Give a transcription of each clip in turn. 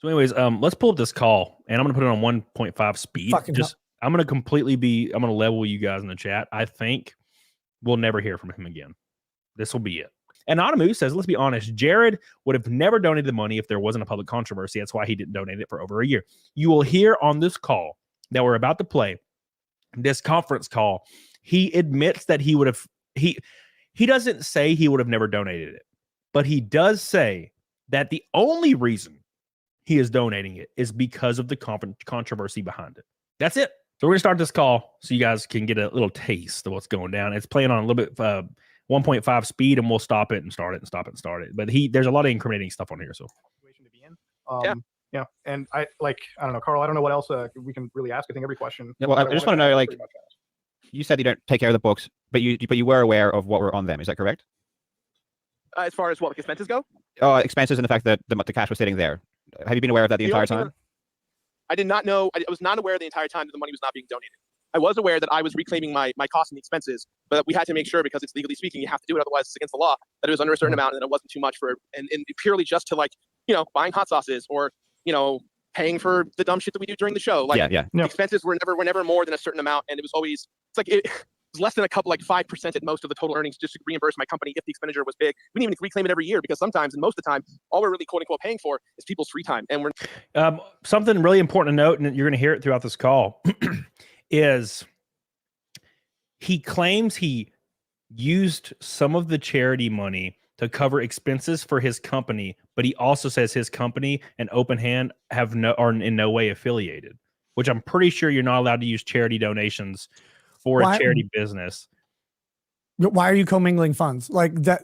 So anyways, let's pull up this call, and I'm going to put it on 1.5 speed. I'm going to level you guys in the chat. I think we'll never hear from him again. This will be it. Anonymous says, let's be honest, Jirard would have never donated the money if there wasn't a public controversy. That's why he didn't donate it for over a year. You will hear on this call that we're about to play, this conference call, he admits that he would have, he doesn't say he would have never donated it, but he does say that the only reason he is donating it is because of the controversy behind it. That's it. So we're going to start this call so you guys can get a little taste of what's going down. It's playing on a little bit 1.5 speed, and we'll stop it and start it and stop it and start it. But there's a lot of incriminating stuff on here. So yeah. And I don't know, Carl, I don't know what else we can really ask. I think every question. Yeah, well, I just want to know, like, you said you don't take care of the books, but you were aware of what were on them. Is that correct? As far as what expenses go? Expenses and the fact that the cash was sitting there. Have you been aware of that the entire time? I did not know. I was not aware the entire time that the money was not being donated. I was aware that I was reclaiming my costs and the expenses, but we had to make sure, because it's legally speaking, you have to do it, otherwise it's against the law, that it was under a certain amount and that it wasn't too much for, and purely just to, like, buying hot sauces or, paying for the dumb shit that we do during the show. Like, yeah. The expenses were never more than a certain amount, and it was always, it was less than a couple, like 5% at most of the total earnings, just to reimburse my company if the expenditure was big. We didn't even reclaim it every year, because sometimes, and most of the time, all we're really quote unquote paying for is people's free time. And we're something really important to note, and you're going to hear it throughout this call, is he claims he used some of the charity money to cover expenses for his company, but he also says his company and Open Hand are in no way affiliated, which I'm pretty sure you're not allowed to use charity donations for a charity business. Why are you commingling funds like that?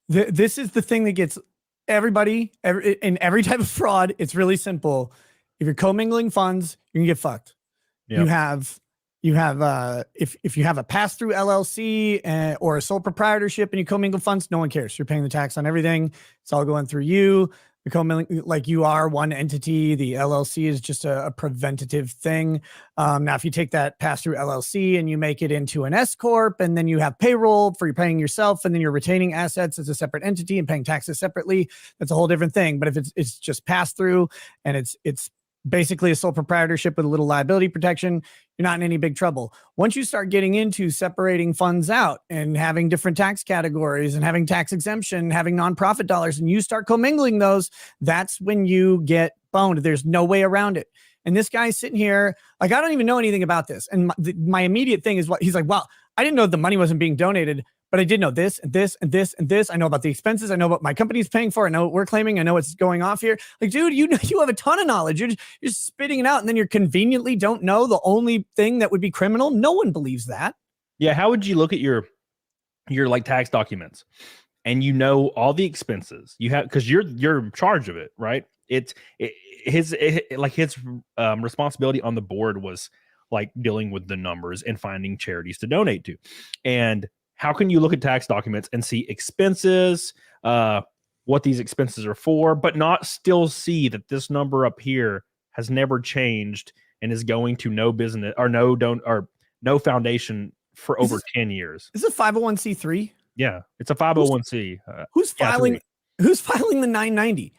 This is the thing that gets everybody in every type of fraud. It's really simple. If you're commingling funds, you can get fucked. Yep. If you have a pass-through LLC or a sole proprietorship and you commingle funds, no one cares. You're paying the tax on everything. It's all going through you. The commingling, like, you are one entity. The LLC is just a preventative thing. Now, if you take that pass-through LLC and you make it into an S corp, and then you have payroll for you paying yourself, and then you're retaining assets as a separate entity and paying taxes separately, that's a whole different thing. But if it's just pass-through and it's basically a sole proprietorship with a little liability protection, you're not in any big trouble. Once you start getting into separating funds out and having different tax categories and having tax exemption, having nonprofit dollars, and you start commingling those, that's when you get boned. There's no way around it. And this guy's sitting here, like, I don't even know anything about this. And my immediate thing is, what he's like, well, I didn't know the money wasn't being donated, but I did know this and this and this and this. I know about the expenses. I know what my company's paying for. I know what we're claiming. I know what's going off here. Like, dude, you have a ton of knowledge. You're spitting it out, and then you're conveniently don't know the only thing that would be criminal. No one believes that. Yeah. How would you look at your like tax documents, and all the expenses you have, because you're in charge of it, right? His responsibility on the board was like dealing with the numbers and finding charities to donate to. And how can you look at tax documents and see expenses, what these expenses are for, but not still see that this number up here has never changed and is going to no business or no foundation for over 10 years? Is it 501c3? Yeah, it's a 501c. Who's filing the 990?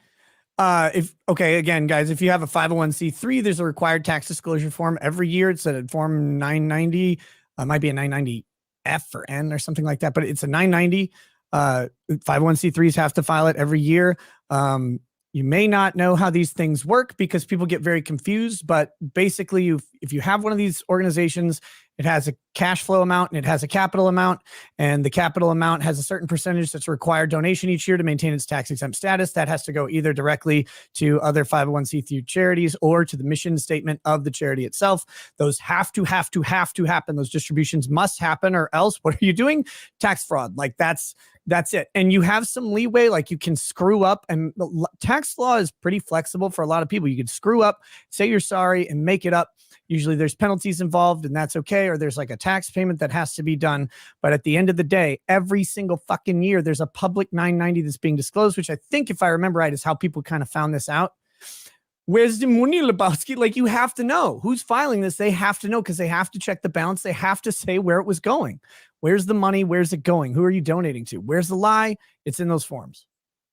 Again, guys, if you have a 501c3, there's a required tax disclosure form every year. It's a form 990. Might be a 990 F or N or something like that, but it's a 990. 501c3s have to file it every year. You may not know how these things work because people get very confused, but basically if you have one of these organizations, it has a cash flow amount and it has a capital amount, and the capital amount has a certain percentage that's a required donation each year to maintain its tax exempt status. That has to go either directly to other 501c3 charities or to the mission statement of the charity itself. Those have to happen. Those distributions must happen, or else what are you doing? Tax fraud. Like, that's it. And you have some leeway, like you can screw up, and tax law is pretty flexible for a lot of people. You can screw up, say you're sorry, and make it up. Usually there's penalties involved, and that's okay. Or there's like a tax payment that has to be done. But at the end of the day, every single fucking year, there's a public 990 that's being disclosed, which I think, if I remember right, is how people kind of found this out. Where's the money, Lebowski? Like, you have to know who's filing this. They have to know, because they have to check the balance. They have to say where it was going. Where's the money? Where's it going? Who are you donating to? Where's the lie? It's in those forms.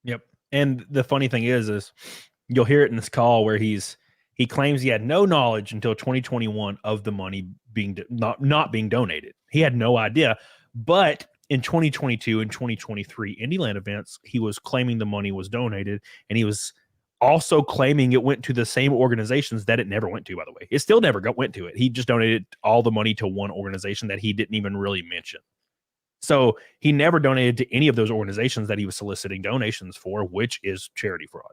Yep. And the funny thing is you'll hear it in this call where he claims he had no knowledge until 2021 of the money being not being donated. He had no idea. But in 2022 and 2023 Indieland events, he was claiming the money was donated, and he was also claiming it went to the same organizations that it never went to, by the way. It still never went to it. He just donated all the money to one organization that he didn't even really mention. So he never donated to any of those organizations that he was soliciting donations for, which is charity fraud.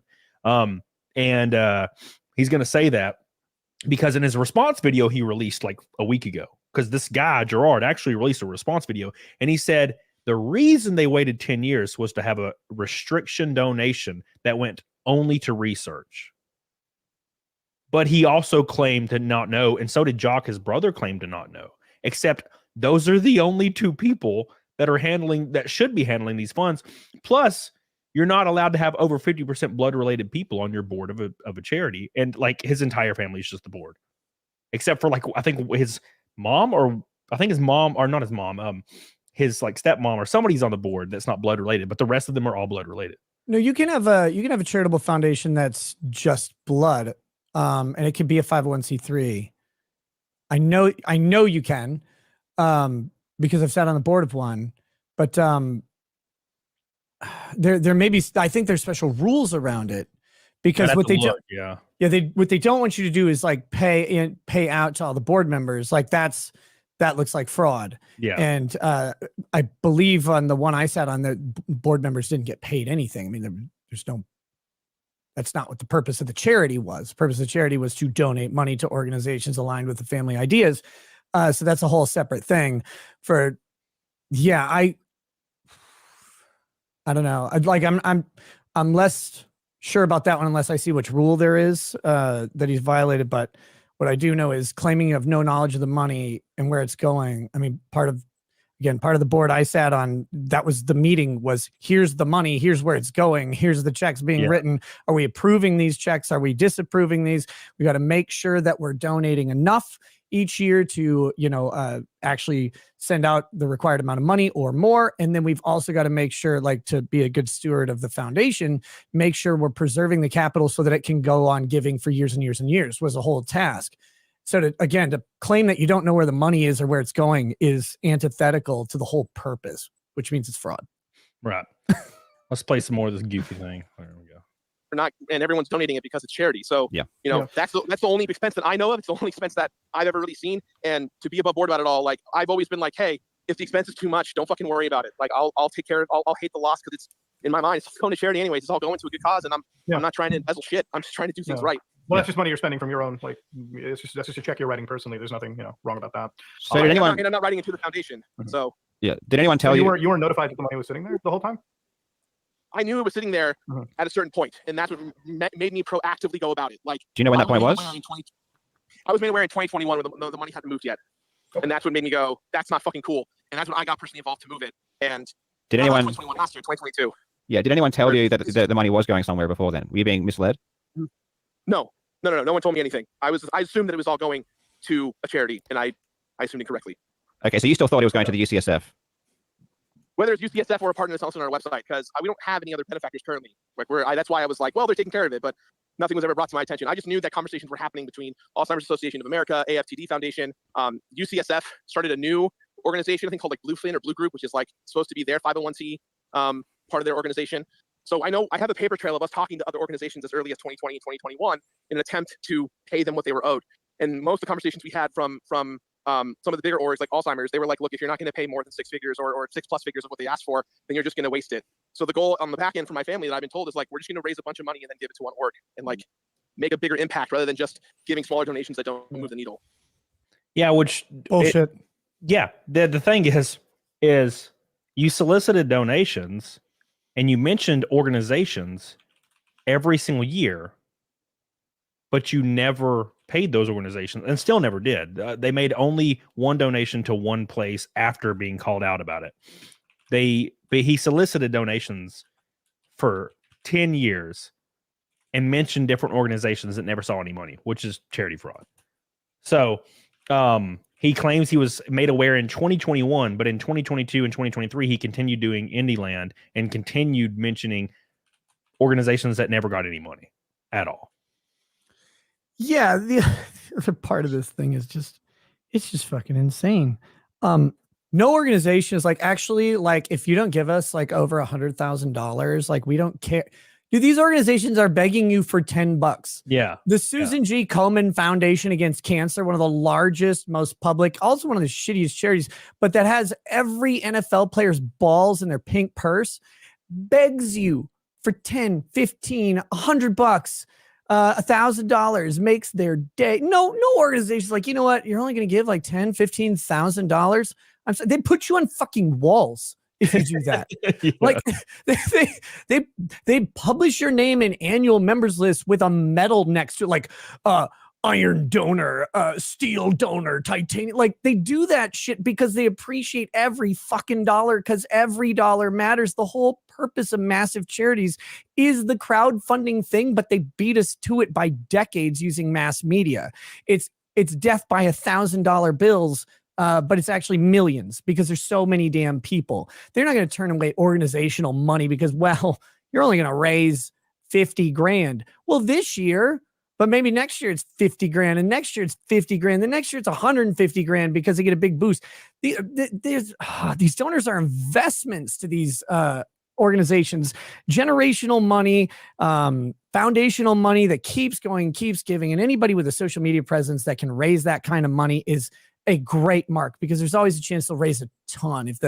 He's going to say that because in his response video he released like a week ago, because this guy, Jirard, actually released a response video, and he said the reason they waited 10 years was to have a restriction donation that went only to research. But he also claimed to not know, and so did Jock, his brother, claimed to not know, except those are the only two people that should be handling these funds. Plus, you're not allowed to have over 50% blood-related people on your board of a charity, and like his entire family is just the board, except for like I think his mom, or I think his mom, or not his mom, his like stepmom or somebody's on the board that's not blood-related, but the rest of them are all blood-related. No, you can have a charitable foundation that's just blood, and it can be a 501c3. I know you can, because I've sat on the board of one, but there may be, I think there's special rules around it, because what they don't want you to do is like pay out to all the board members. Like that looks like fraud. Yeah. And I believe on the one I sat on, the board members didn't get paid anything. I mean, that's not what the purpose of the charity was. The purpose of the charity was to donate money to organizations aligned with the family ideas. So that's a whole separate thing. I don't know. I'm less sure about that one unless I see which rule there is that he's violated. But what I do know is claiming of no knowledge of the money and where it's going. I mean, part of the board I sat on, that was the meeting, was here's the money, here's where it's going, here's the checks being written. Are we approving these checks? Are we disapproving these? We got to make sure that we're donating enough each year to, actually send out the required amount of money or more. And then we've also got to make sure, like, to be a good steward of the foundation, make sure we're preserving the capital so that it can go on giving for years and years and years, was a whole task. So to claim that you don't know where the money is or where it's going is antithetical to the whole purpose, which means it's fraud. Right. Let's play some more of this goofy thing. There we go. And everyone's donating it because it's charity. So, that's the only expense that I know of. It's the only expense that I've ever really seen. And to be above board about it all, like, I've always been like, hey, if the expense is too much, don't fucking worry about it. Like, I'll take care of it. I'll hate the loss, because it's, in my mind, it's going to charity anyways. It's all going to a good cause, and I'm not trying to embezzle shit. I'm just trying to do things right. Well, that's just money you're spending from your own, like, that's just a check you're writing personally. There's nothing, wrong about that. So did anyone? And I'm not writing it to the foundation. Mm-hmm. So did anyone tell you? You were notified that the money was sitting there the whole time? I knew it was sitting there at a certain point, and that's what made me proactively go about it. Like, do you know when that point was? I was made aware in 2021 when the money hadn't moved yet, and that's what made me go, that's not fucking cool. And that's when I got personally involved to move it. And did anyone? 2021, last year, 2022. Yeah. Did anyone tell you that the money was going somewhere before then? Were you being misled? No. No one told me anything. I assumed that it was all going to a charity, and I assumed it correctly. Okay, so you still thought it was going to the UCSF? Whether it's UCSF or a partner that's also on our website, because we don't have any other benefactors currently. Like, that's why I was like, well, they're taking care of it, but nothing was ever brought to my attention. I just knew that conversations were happening between Alzheimer's Association of America, AFTD Foundation, UCSF started a new organization, I think called like Bluefin or Blue Group, which is like supposed to be their 501c part of their organization. So I know I have a paper trail of us talking to other organizations as early as 2020 and 2021 in an attempt to pay them what they were owed. And most of the conversations we had from some of the bigger orgs like Alzheimer's, they were like, look, if you're not going to pay more than 6 figures or 6+ figures of what they asked for, then you're just going to waste it. So the goal on the back end for my family that I've been told is like, we're just going to raise a bunch of money and then give it to one org and like make a bigger impact rather than just giving smaller donations that don't move the needle. Yeah, which bullshit. The thing is you solicited donations and you mentioned organizations every single year, but you never paid those organizations and still never did. They made only one donation to one place after being called out about it. He solicited donations for 10 years and mentioned different organizations that never saw any money, which is charity fraud. So he claims he was made aware in 2021, but in 2022 and 2023, he continued doing Indieland and continued mentioning organizations that never got any money. at all. Yeah, the other part of this thing is it's just fucking insane. No organization is like, actually, like, if you don't give us like over $100,000, like, we don't care. Dude, these organizations are begging you for $10. Yeah. The Susan G. Komen Foundation Against Cancer, one of the largest, most public, also one of the shittiest charities, but that has every NFL player's balls in their pink purse, begs you for 10, 15, $100, $1,000, makes their day. No organization's like, you know what? You're only going to give like $10,000, $15,000. I'm sorry, they put you on fucking walls if you do that. Yeah. Like they publish your name in annual members list with a medal next to it, like iron donor, steel donor, titanium. Like, they do that shit because they appreciate every fucking dollar, because every dollar matters. The whole purpose of massive charities is the crowdfunding thing, but they beat us to it by decades using mass media. It's death by $1,000 bills. But it's actually millions, because there's so many damn people. They're not going to turn away organizational money because, well, you're only going to raise 50 grand. Well, this year, but maybe next year it's 50 grand, and next year it's 50 grand. The next year it's 150 grand because they get a big boost. These donors are investments to these organizations, generational money, foundational money that keeps going, keeps giving. And anybody with a social media presence that can raise that kind of money is a great mark, because there's always a chance they'll raise a ton. If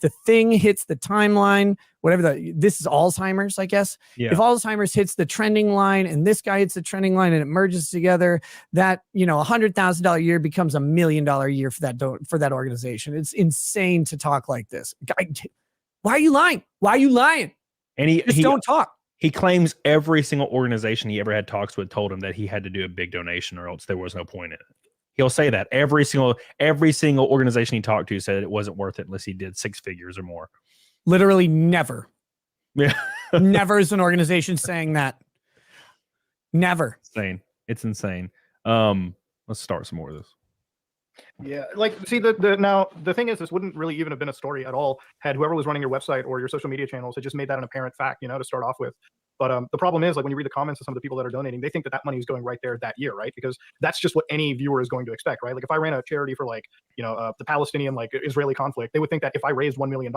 the thing hits the timeline, whatever this is Alzheimer's, I guess. Yeah. If Alzheimer's hits the trending line and this guy hits the trending line and it merges together, that, $100,000 a year becomes $1 million a year for that organization. It's insane to talk like this. Why are you lying? Why are you lying? And he don't talk. He claims every single organization he ever had talks with told him that he had to do a big donation or else there was no point in it. He'll say that every single organization he talked to said it wasn't worth it unless he did 6 figures or more. Literally never. Yeah. Never is an organization saying that. Never. It's insane. Let's start some more of this. Yeah, like, see, now the thing is, this wouldn't really even have been a story at all had whoever was running your website or your social media channels had just made that an apparent fact, to start off with. But the problem is, like, when you read the comments of some of the people that are donating, they think that money is going right there that year, right? Because that's just what any viewer is going to expect, right? Like, if I ran a charity for, like, the Palestinian, like, Israeli conflict, they would think that if I raised $1 million,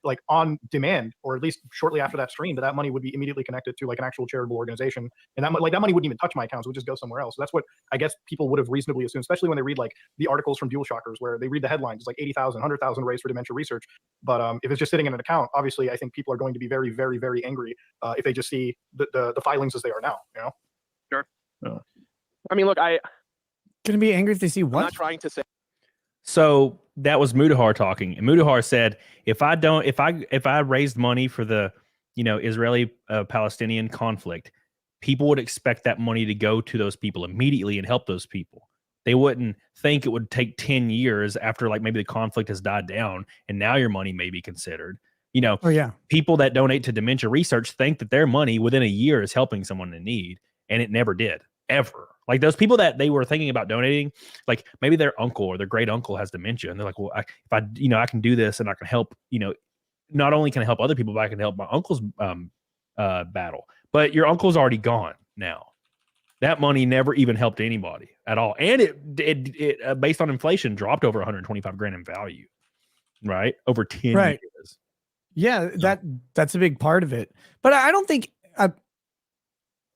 like, on demand, or at least shortly after that stream, that money would be immediately connected to, like, an actual charitable organization, and that money wouldn't even touch my accounts; it would just go somewhere else. So that's what I guess people would have reasonably assumed, especially when they read, like, the articles from Dual Shockers, where they read the headlines, it's like 80,000, 100,000 raised for dementia research. But if it's just sitting in an account, obviously, I think people are going to be very, very, very angry if they just see the filings as they are now. Sure. Yeah. I mean, look, Gonna be angry if they see what? I'm not trying to say. So that was Mudahar talking, and Mudahar said, if I raised money for the Israeli Palestinian conflict, people would expect that money to go to those people immediately and help those people. They wouldn't think it would take 10 years after, like, maybe the conflict has died down and now your money may be considered. Oh, yeah. People that donate to dementia research think that their money within a year is helping someone in need, and it never did, ever. Like, those people that they were thinking about donating, like, maybe their uncle or their great uncle has dementia, and they're like, well, if I can do this and I can help, not only can I help other people, but I can help my uncle's battle. But your uncle's already gone now. That money never even helped anybody at all, and it based on inflation dropped over 125 grand in value, right, over 10 years. Yeah, that's a big part of it. But I don't think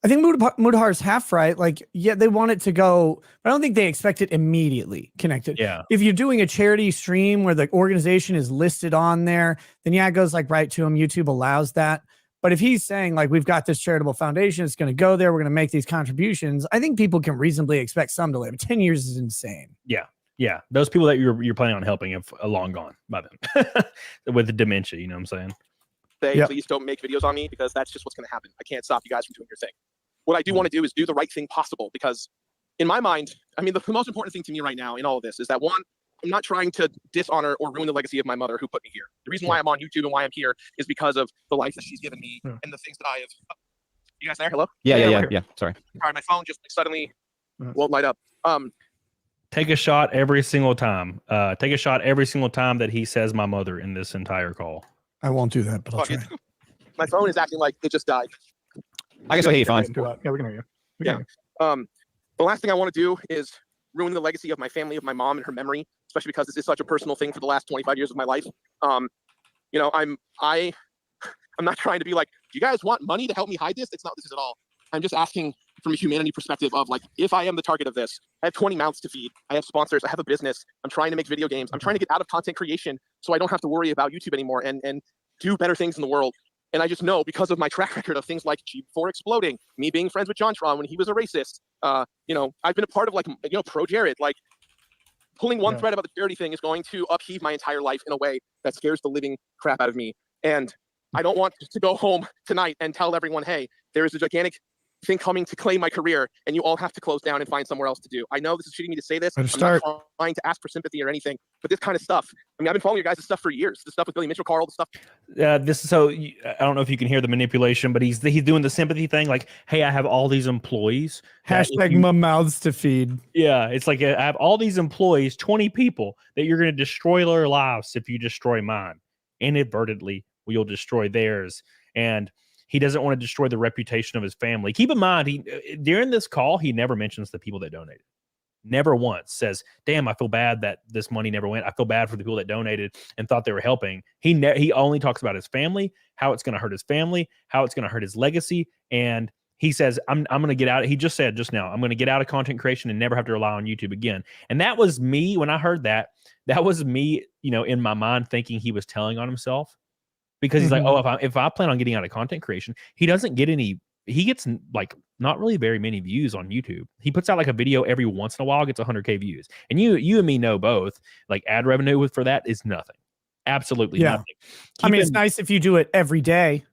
I think Mudahar's half right. Like, yeah, they want it to go, but I don't think they expect it immediately connected. Yeah. If you're doing a charity stream where the organization is listed on there, then yeah, it goes like right to him. YouTube allows that. But if he's saying, like, we've got this charitable foundation, it's going to go there, we're going to make these contributions, I think people can reasonably expect some delay. But 10 years is insane. Yeah. Yeah, those people that you're planning on helping have long gone by then with the dementia. You know what I'm saying? Please don't make videos on me, because that's just what's going to happen. I can't stop you guys from doing your thing. What I do want to do is do the right thing possible, because in my mind, I mean, the most important thing to me right now in all of this is that, one, I'm not trying to dishonor or ruin the legacy of my mother who put me here. The reason why I'm on YouTube and why I'm here is because of the life that she's given me and the things that I have. You guys there? Hello? Yeah. Sorry. Sorry, my phone just suddenly won't light up. Take a shot every single time. Take a shot every single time that he says my mother in this entire call. I won't do that, but I'll try. My phone is acting like it just died. I guess I hear you fine. Yeah, we can hear you. We can hear you. The last thing I want to do is ruin the legacy of my family, of my mom and her memory, especially because this is such a personal thing for the last 25 years of my life. You know, I'm not trying to be like, do you guys want money to help me hide this? It's not what this is at all. I'm just asking from a humanity perspective of like, if I am the target of this, I have 20 mouths to feed. I have sponsors. I have a business. I'm trying to make video games. I'm trying to get out of content creation so I don't have to worry about YouTube anymore and do better things in the world. And I just know because of my track record of things like G4 exploding, me being friends with JonTron when he was a racist, you know, I've been a part of like, you know, pro Jared, like pulling one thread about the charity thing is going to upheave my entire life in a way that scares the living crap out of me. And I don't want to go home tonight and tell everyone, hey, there is a gigantic thing coming to claim my career and you all have to close down and find somewhere else to do. I know this is cheating me to say this. I'm not trying to ask for sympathy or anything, but this kind of stuff, I mean, I've been following your guys' stuff for years. The stuff with Billy Mitchell, Carl, the stuff. I don't know if you can hear the manipulation, but he's doing the sympathy thing. Like, hey, I have all these employees. Hashtag my mouths to feed. Yeah. It's like, I have all these employees, 20 people that you're going to destroy their lives if you destroy mine. Inadvertently, you'll destroy theirs. And he doesn't want to destroy the reputation of his family. Keep in mind, during this call, he never mentions the people that donated. Never once says, damn, I feel bad that this money never went. I feel bad for the people that donated and thought they were helping. He only talks about his family, how it's going to hurt his family, how it's going to hurt his legacy. And he says, I'm going to get out. He just said just now, I'm going to get out of content creation and never have to rely on YouTube again. And that was me when I heard that. That was me, you know, in my mind thinking he was telling on himself. Because he's like, oh, if I plan on getting out of content creation, he doesn't get any, he gets like not really very many views on YouTube. He puts out like a video every once in a while, gets 100K views. And you and me know both, like ad revenue for that is nothing. Absolutely nothing. I mean, it's nice if you do it every day,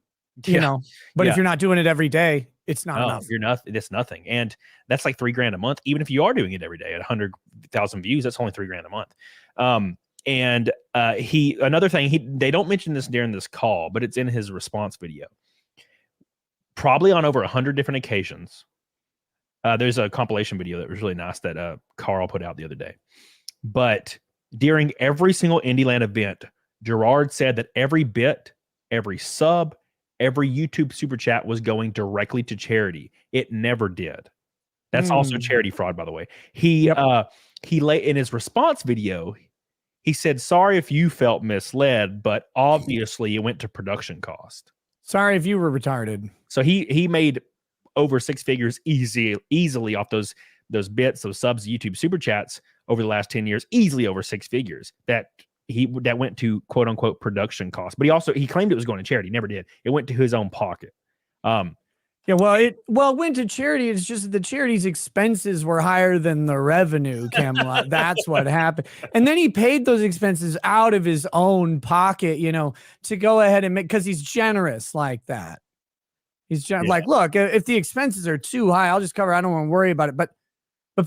you know, but if you're not doing it every day, it's not enough. It's nothing. And that's like $3,000 a month. Even if you are doing it every day at 100,000 views, that's only $3,000 a month. And another thing, they don't mention this during this call, but it's in his response video. Probably on over 100 different occasions. There's a compilation video that was really nice that Carl put out the other day. But during every single IndieLand event, Jirard said that every bit, every sub, every YouTube super chat was going directly to charity. It never did. That's also charity fraud, by the way. He in his response video, he said, sorry if you felt misled, but obviously it went to production cost. Sorry if you were retarded. So he made over 6 figures easily off those bits, those subs, YouTube super chats over the last 10 years, easily over 6 figures that went to quote unquote production cost. But he claimed it was going to charity. Never did. It went to his own pocket. It went to charity. It's just that the charity's expenses were higher than the revenue, Camelot. That's what happened. And then he paid those expenses out of his own pocket, you know, to go ahead and because he's generous like that. He's like, look, if the expenses are too high, I'll just cover. I don't want to worry about it. But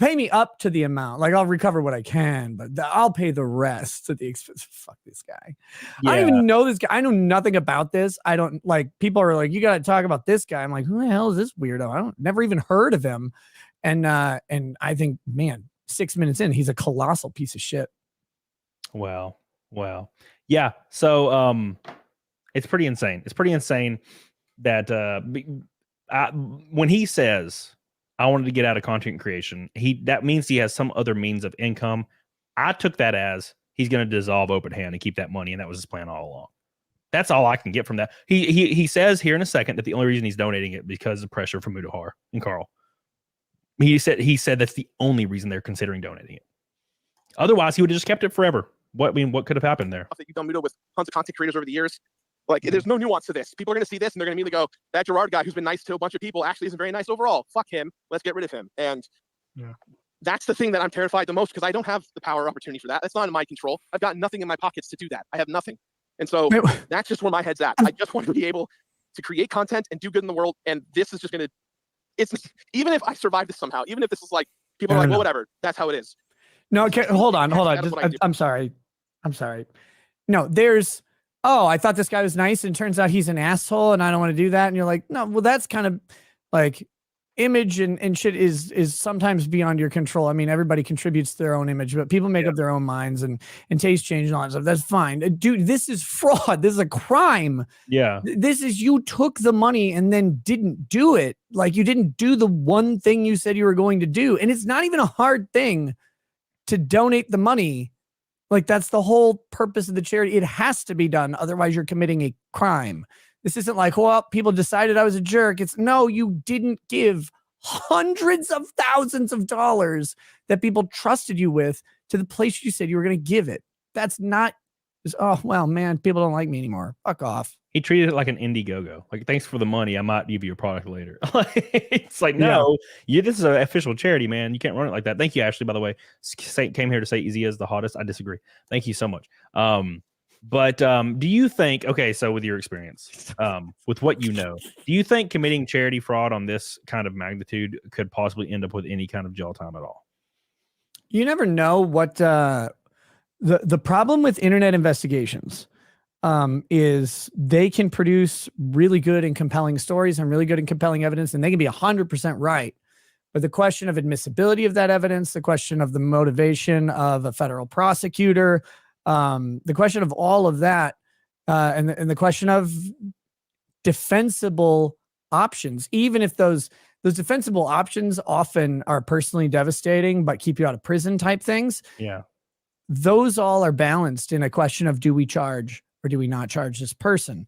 pay me up to the amount. Like I'll recover what I can, but I'll pay the rest of the expense. Fuck this guy. I don't even know this guy. I know nothing about this. I don't like people are like, you got to talk about this guy. I'm like, who the hell is this weirdo? Never even heard of him. And I think, man, 6 minutes in, he's a colossal piece of shit. Wow. Yeah. So, it's pretty insane. It's pretty insane that, when he says, I wanted to get out of content creation, that means he has some other means of income. I took that as he's going to dissolve Open Hand and keep that money, and that was his plan all along. That's all I can get from that. He says here in a second that the only reason he's donating it because of pressure from Mudahar and Carl. He said that's the only reason they're considering donating it. Otherwise, he would have just kept it forever. What could have happened there? That you've done Mudo with tons of content creators over the years. Like, there's no nuance to this. People are going to see this and they're going to immediately go, that Jirard guy who's been nice to a bunch of people actually isn't very nice overall. Fuck him. Let's get rid of him. And that's the thing that I'm terrified the most because I don't have the power or opportunity for that. That's not in my control. I've got nothing in my pockets to do that. I have nothing. And so that's just where my head's at. I just want to be able to create content and do good in the world. And this is just going to, even if I survive this somehow, even if this is like, people are like, well, whatever, that's how it is. No, okay, hold on. I'm sorry. No, I thought this guy was nice and turns out he's an asshole and I don't want to do that. And you're like, no, well, that's kind of like, image and shit is sometimes beyond your control. I mean, everybody contributes to their own image, but people make up their own minds and taste change and all that stuff. That's fine. Dude, this is fraud. This is a crime. Yeah. This is, you took the money and then didn't do it. Like, you didn't do the one thing you said you were going to do. And it's not even a hard thing to donate the money. Like, that's the whole purpose of the charity. It has to be done. Otherwise you're committing a crime. This isn't like, well, people decided I was a jerk. It's no, you didn't give hundreds of thousands of dollars that people trusted you with to the place you said you were going to give it. That's not, oh, well, man, people don't like me anymore. Fuck off. He treated it like an Indiegogo. Like, thanks for the money. I might give you a product later. It's like, no, this is an official charity, man. You can't run it like that. Thank you, Ashley, by the way. Saint came here to say Easy is the hottest. I disagree. Thank you so much. But do you think, okay, so with your experience, with what you know, do you think committing charity fraud on this kind of magnitude could possibly end up with any kind of jail time at all? You never know what the problem with internet investigations is they can produce really good and compelling stories and really good and compelling evidence, and they can be 100% right. But the question of admissibility of that evidence, the question of the motivation of a federal prosecutor, the question of all of that, and the question of defensible options, even if those defensible options often are personally devastating, but keep you out of prison type things. Yeah. Those all are balanced in a question of, do we charge or do we not charge this person?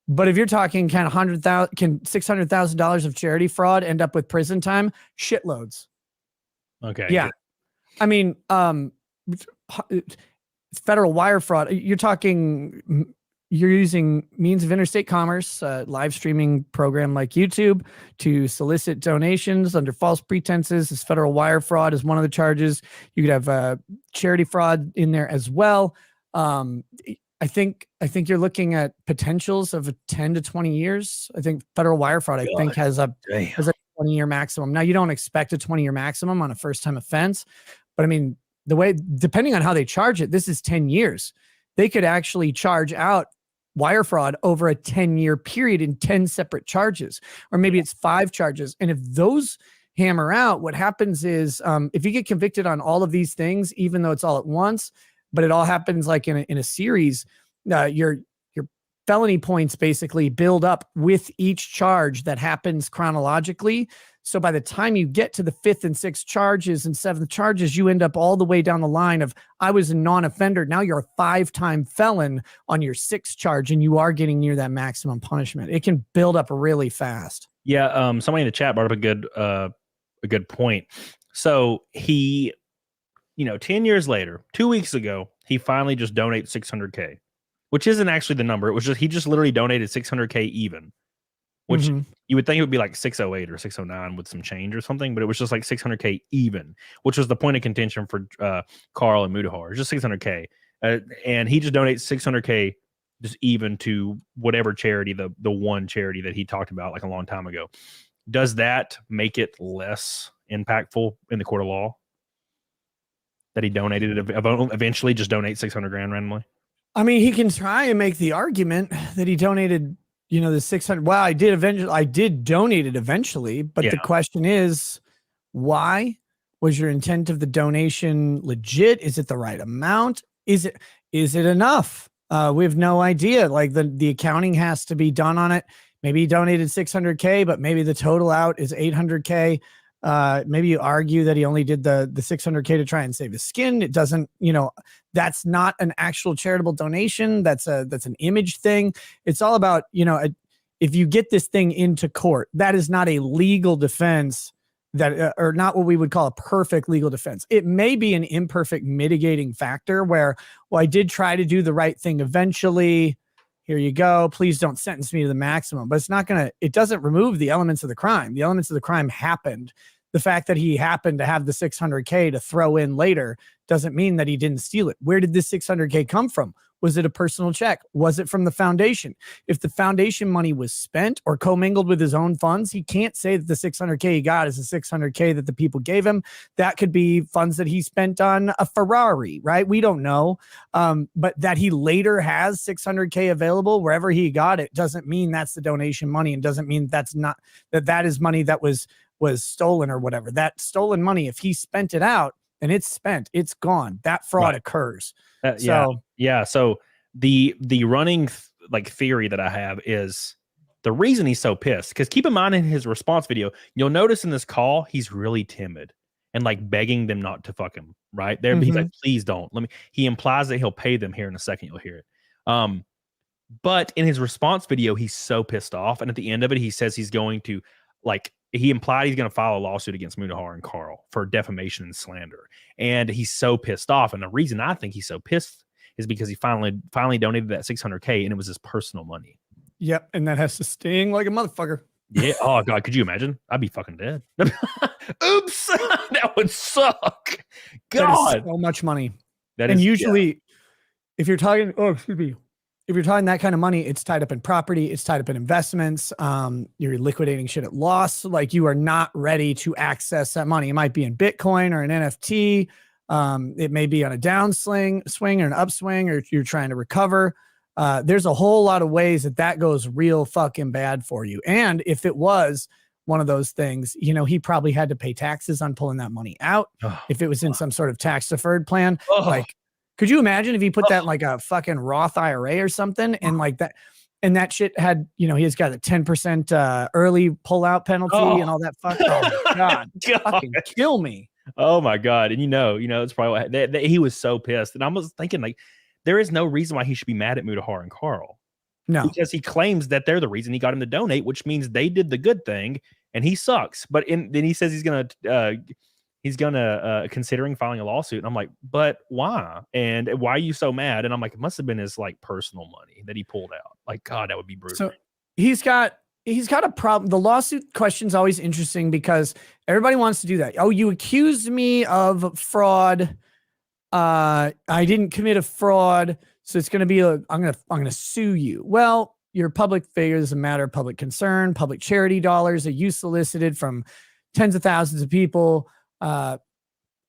But if you're talking kind of $600,000 of charity fraud end up with prison time, shitloads. Okay. Yeah. Good. I mean, federal wire fraud, you're talking, you're using means of interstate commerce, live streaming program like YouTube to solicit donations under false pretenses. This federal wire fraud is one of the charges. You could have charity fraud in there as well. I think you're looking at potentials of 10 to 20 years. I think federal wire fraud, I think, has a 20-year maximum. Now, you don't expect a 20-year maximum on a first-time offense, but I mean, the way, depending on how they charge it, this is 10 years. They could actually charge out wire fraud over a 10-year period in 10 separate charges, or maybe it's 5 charges. And if those hammer out, what happens is if you get convicted on all of these things, even though it's all at once, but it all happens like in a series, your felony points basically build up with each charge that happens chronologically. So by the time you get to the 5th and 6th charges and 7th charges, you end up all the way down the line of, I was a non-offender. Now you're a 5-time felon on your 6th charge, and you are getting near that maximum punishment. It can build up really fast. Yeah. Somebody in the chat brought up a good point. So he, 10 years later, 2 weeks ago, he finally just donated $600K, which isn't actually the number. It was just, he just literally donated $600K even, which you would think it would be like 608 or 609 with some change or something, but it was just like $600K even, which was the point of contention for Carl and Mudahar, just $600K. And he just donates $600K just even to whatever charity, the one charity that he talked about like a long time ago. Does that make it less impactful in the court of law that he donated it, eventually just donate $600,000 randomly? I mean, he can try and make the argument that he donated, the 600. Well, I did donate it eventually, but the question is, why? Was your intent of the donation legit? Is it the right amount? Is it enough? We have no idea. Like the accounting has to be done on it. Maybe he donated $600K, but maybe the total out is $800K. Maybe you argue that he only did the $600K to try and save his skin. It doesn't, that's not an actual charitable donation. That's an image thing. It's all about, if you get this thing into court, that is not a legal defense that, or not what we would call a perfect legal defense. It may be an imperfect mitigating factor where, well, I did try to do the right thing eventually. Here you go. Please don't sentence me to the maximum. But it doesn't remove the elements of the crime. The elements of the crime happened. The fact that he happened to have the $600K to throw in later doesn't mean that he didn't steal it. Where did this $600K come from? Was it a personal check? Was it from the foundation? If the foundation money was spent or commingled with his own funds, he can't say that the $600K he got is the $600K that the people gave him. That could be funds that he spent on a Ferrari, right? We don't know. But that he later has $600K available wherever he got it doesn't mean that's the donation money, and doesn't mean that is money that was was stolen or whatever. That stolen money, if he spent it out and it's spent, it's gone. That fraud occurs. Yeah. So the running like theory that I have is the reason he's so pissed, because keep in mind in his response video, you'll notice in this call, he's really timid and like begging them not to fuck him. Right there. He's like, please don't let me. He implies that he'll pay them here in a second. You'll hear it. But in his response video, he's so pissed off. And at the end of it, he says he's going to he implied he's going to file a lawsuit against Mudahar and Carl for defamation and slander. And he's so pissed off. And the reason I think he's so pissed is because he finally donated that $600K and it was his personal money. Yep. And that has to sting like a motherfucker. Yeah. Oh God. Could you imagine? I'd be fucking dead. Oops. That would suck. God. That is so much money. And usually if you're talking, if you're talking that kind of money, it's tied up in property, it's tied up in investments. You're liquidating shit at loss. Like you are not ready to access that money. It might be in Bitcoin or an NFT. It may be on a swing or an upswing, or you're trying to recover. There's a whole lot of ways that goes real fucking bad for you. And if it was one of those things, he probably had to pay taxes on pulling that money out. If it was in some sort of tax deferred plan, like, could you imagine if he put that in like a fucking Roth IRA or something, and like that, and that shit had, he's got a 10% early pullout penalty and all that fuck. Oh my God, fucking kill me. Oh my God. And it's probably he was so pissed. And I was thinking, like, there is no reason why he should be mad at Mudahar and Carl. No, because he claims that they're the reason he got him to donate, which means they did the good thing and he sucks. But then he says he's gonna considering filing a lawsuit. And I'm like, but why? And why are you so mad? And I'm like, it must have been his like personal money that he pulled out. Like, God, that would be brutal. So he's got a problem. The lawsuit question is always interesting because everybody wants to do that. Oh, you accused me of fraud. I didn't commit a fraud. So it's going to be I'm going to sue you. Well, your public figure is a matter of public concern. Public charity dollars that you solicited from tens of thousands of people are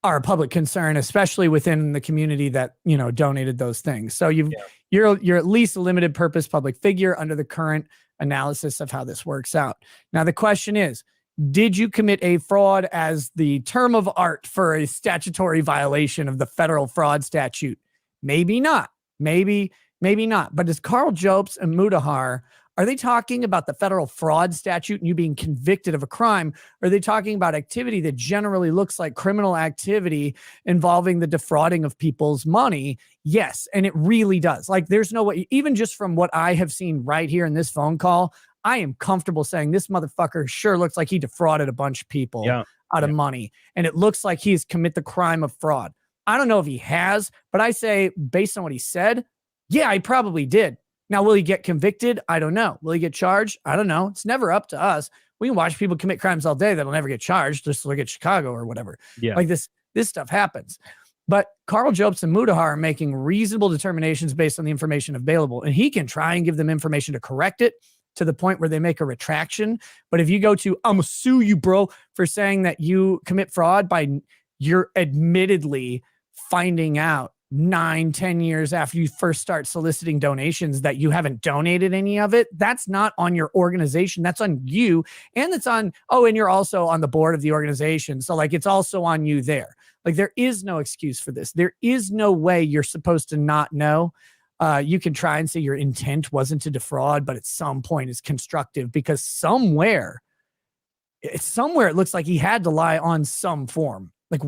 a public concern, especially within the community that donated those things. So you're at least a limited purpose public figure under the current analysis of how this works out. Now the question is, did you commit a fraud as the term of art for a statutory violation of the federal fraud statute? Maybe not. Maybe not. But as Carl Jobst and Mudahar, are they talking about the federal fraud statute and you being convicted of a crime? Or are they talking about activity that generally looks like criminal activity involving the defrauding of people's money? Yes. And it really does. Like there's no way, even just from what I have seen right here in this phone call, I am comfortable saying this motherfucker sure looks like he defrauded a bunch of people out of money. And it looks like he's commit the crime of fraud. I don't know if he has, but I say based on what he said, yeah, he probably did. Now, will he get convicted? I don't know. Will he get charged? I don't know. It's never up to us. We can watch people commit crimes all day that'll never get charged. Just look at Chicago or whatever. Yeah. Like this stuff happens. But Carl Jobst and Mudahar are making reasonable determinations based on the information available. And he can try and give them information to correct it to the point where they make a retraction. But if you go to, I'm gonna sue you, bro, for saying that you commit fraud by you're admittedly finding out 9-10 years after you first start soliciting donations that you haven't donated any of it, that's not on your organization. That's on you. And it's on, and you're also on the board of the organization. So like, it's also on you there. Like there is no excuse for this. There is no way you're supposed to not know. You can try and say your intent wasn't to defraud, but at some point it's constructive because somewhere it looks like he had to lie on some form. Like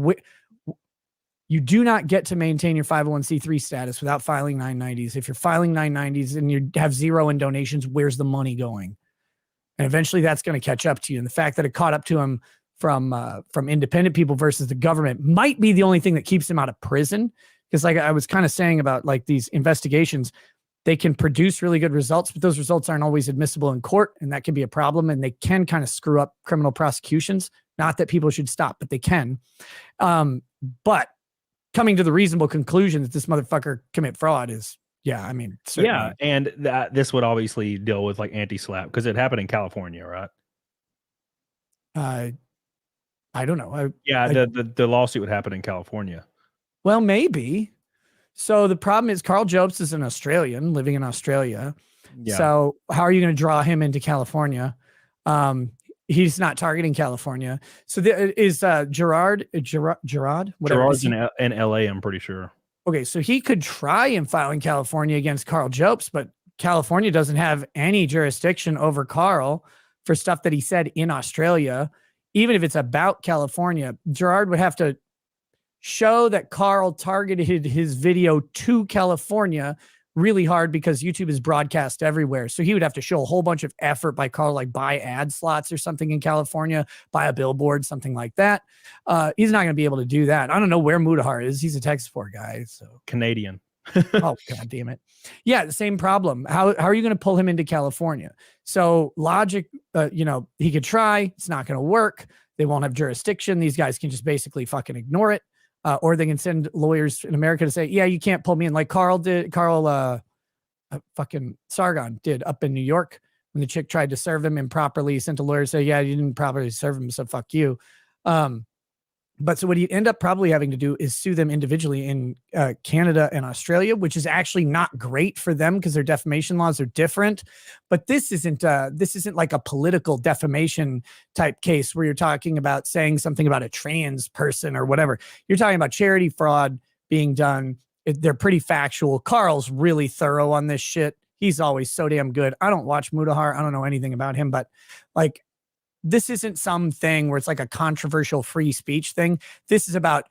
you do not get to maintain your 501c3 status without filing 990s. If you're filing 990s and you have zero in donations, where's the money going? And eventually that's going to catch up to you. And the fact that it caught up to him from independent people versus the government might be the only thing that keeps him out of prison. Because like I was kind of saying about like these investigations, they can produce really good results, but those results aren't always admissible in court. And that can be a problem. And they can kind of screw up criminal prosecutions. Not that people should stop, but they can. But coming to the reasonable conclusion that this motherfucker commit fraud is, certainly. Yeah. And this would obviously deal with like anti-slap because it happened in California, right? I don't know. The lawsuit would happen in California. Well, maybe. So the problem is Carl Jobst is an Australian living in Australia. Yeah. So how are you going to draw him into California? he's not targeting California. So is Jirard, whatever. Jirard's in LA, I'm pretty sure. Okay, so he could try and file in California against Carl Jopes, but California doesn't have any jurisdiction over Carl for stuff that he said in Australia. Even if it's about California, Jirard would have to show that Carl targeted his video to California really hard because YouTube is broadcast everywhere. So he would have to show a whole bunch of effort by Carl, like buy ad slots or something in California, buy a billboard, something like that. He's not going to be able to do that. I don't know where Mudahar is. He's a tech support guy. So Canadian. Oh, God damn it. Yeah, the same problem. How are you going to pull him into California? So logic, he could try. It's not going to work. They won't have jurisdiction. These guys can just basically fucking ignore it. Or they can send lawyers in America to say, yeah, you can't pull me in, like fucking Sargon did up in New York when the chick tried to serve him improperly. He sent a lawyer to say, yeah, you didn't properly serve him, so fuck you. But so what he'd end up probably having to do is sue them individually in Canada and Australia, which is actually not great for them because their defamation laws are different. But this isn't like a political defamation type case where you're talking about saying something about a trans person or whatever. You're talking about charity fraud being done. They're pretty factual. Carl's really thorough on this shit. He's always so damn good. I don't watch Mudahar. I don't know anything about him, but like, this isn't something where it's like a controversial free speech thing. This is about,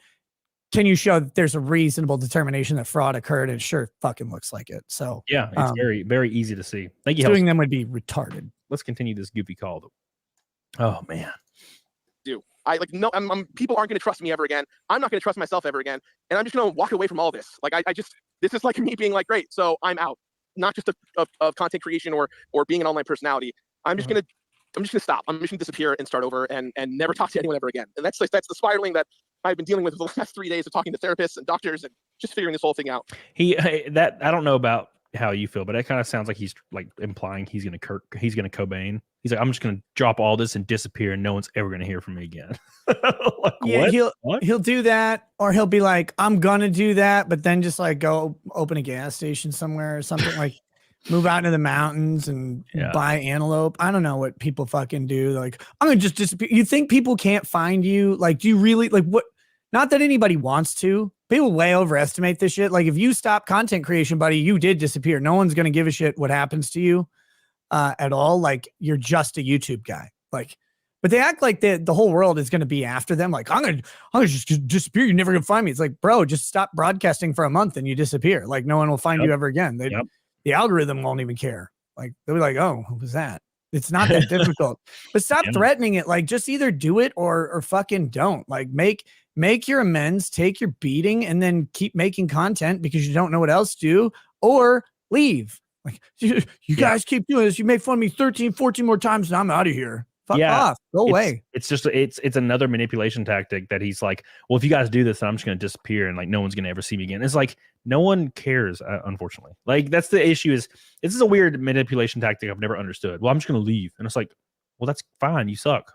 can you show that there's a reasonable determination that fraud occurred? And it sure fucking looks like it. So yeah, it's very, very easy to see. Thank you. Doing them would be retarded. Let's continue this goofy call though. Oh man. People aren't going to trust me ever again. I'm not going to trust myself ever again. And I'm just going to walk away from all this. Like, this is like me being like, great. So I'm out, not just of content creation or being an online personality. I'm just going to stop. I'm just going to disappear and start over and never talk to anyone ever again. And that's the spiraling that I've been dealing with for the last 3 days of talking to therapists and doctors and just figuring this whole thing out. I don't know about how you feel, but it kind of sounds like he's like implying he's going to Cobain. He's like, I'm just going to drop all this and disappear and no one's ever going to hear from me again. Like, yeah, what? He'll do that, or he'll be like, I'm going to do that, but then just like go open a gas station somewhere or something like move out into the mountains and buy antelope. I don't know what people fucking do. Like, I'm going to just disappear. You think people can't find you? Like, do you really like what? Not that anybody wants to. People way overestimate this shit. Like, if you stop content creation, buddy, you did disappear. No one's going to give a shit what happens to you at all. Like, you're just a YouTube guy. Like, but they act like the whole world is going to be after them. Like, I'm gonna just disappear. You're never going to find me. It's like, bro, just stop broadcasting for a month and you disappear. Like, no one will find you ever again. The algorithm won't even care. Like, they'll be like, oh, what was that? It's not that difficult. But stop threatening it. Like, just either do it or fucking don't. Like, make your amends, take your beating, and then keep making content because you don't know what else to do, or leave. Like, you guys keep doing this. You make fun of me 13, 14 more times and I'm out of here. Fuck off. Go away. It's another manipulation tactic that he's like, well, if you guys do this, then I'm just going to disappear and like no one's going to ever see me again. It's like no one cares, unfortunately. Like, that's the issue. This is a weird manipulation tactic I've never understood. Well, I'm just going to leave, and it's like, well, that's fine. You suck.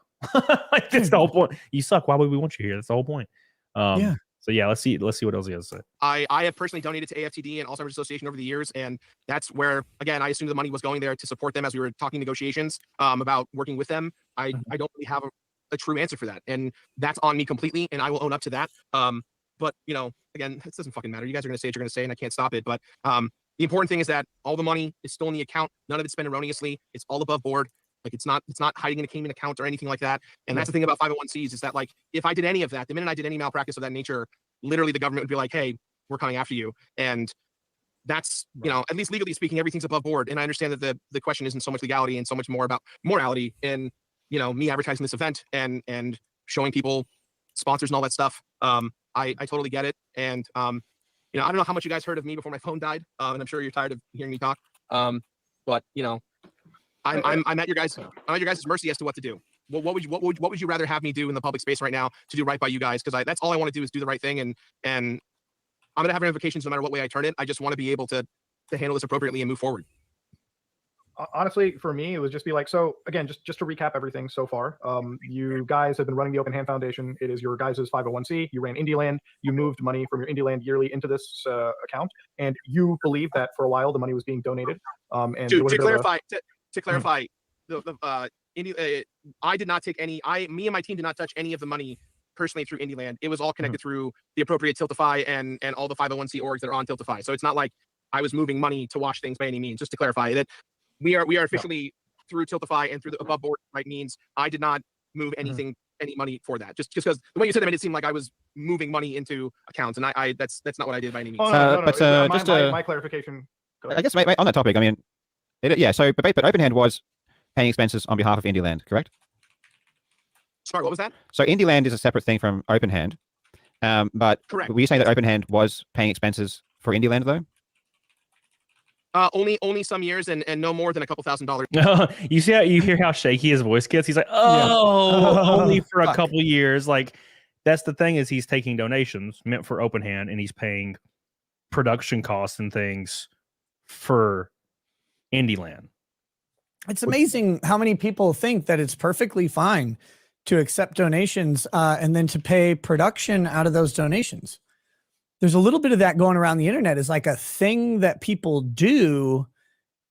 Like, that's the whole point. You suck. Why would we want you here? That's the whole point. So yeah, let's see what else he has to say. I have personally donated to AFTD and Alzheimer's Association over the years, and that's where, again, I assumed the money was going there to support them as we were talking negotiations about working with them. I don't really have a true answer for that, and that's on me completely, and I will own up to that. But again, it doesn't fucking matter. You guys are going to say what you're going to say, and I can't stop it. But the important thing is that all the money is still in the account. None of it's spent erroneously. It's all above board. Like, it's not hiding in a Cayman account or anything like that. And that's the thing about 501(c)s is that, like, if I did any of that, the minute I did any malpractice of that nature, literally the government would be like, hey, we're coming after you. And that's, at least legally speaking, everything's above board. And I understand that the question isn't so much legality and so much more about morality in, me advertising this event and showing people sponsors and all that stuff. I totally get it. And, I don't know how much you guys heard of me before my phone died. And I'm sure you're tired of hearing me talk. But, I'm at your guys' mercy as to what to do. What would you rather have me do in the public space right now to do right by you guys? Because that's all I want to do is do the right thing, and I'm gonna have ramifications no matter what way I turn it. I just want to be able to handle this appropriately and move forward. Honestly, for me, it would just be like, so again, just to recap everything so far. You guys have been running the Open Hand Foundation. It is your guys' 501(c). You ran IndieLand. You moved money from your IndieLand yearly into this account, and you believe that for a while the money was being donated. And to clarify, I did not take any. Me and my team did not touch any of the money personally through IndieLand. It was all connected through the appropriate Tiltify and all the 501c orgs that are on Tiltify. So it's not like I was moving money to wash things by any means. Just to clarify that we are officially through Tiltify and through the above board right means. I did not move anything, any money for that. Just because the way you said it made it seem like I was moving money into accounts, and I that's not what I did by any means. Oh, no. But just my clarification. I guess on that topic, I mean, so but OpenHand was paying expenses on behalf of IndieLand, correct? Sorry, what was that? So IndieLand is a separate thing from OpenHand, but correct. Were you saying that OpenHand was paying expenses for IndieLand though? Only some years and no more than a couple $1,000s. You see how you hear how shaky his voice gets? He's like, only for a couple years. Like, that's the thing, is he's taking donations meant for OpenHand and he's paying production costs and things for IndieLand. It's amazing how many people think that it's perfectly fine to accept donations and then to pay production out of those donations. There's a little bit of that going around the internet, is like a thing that people do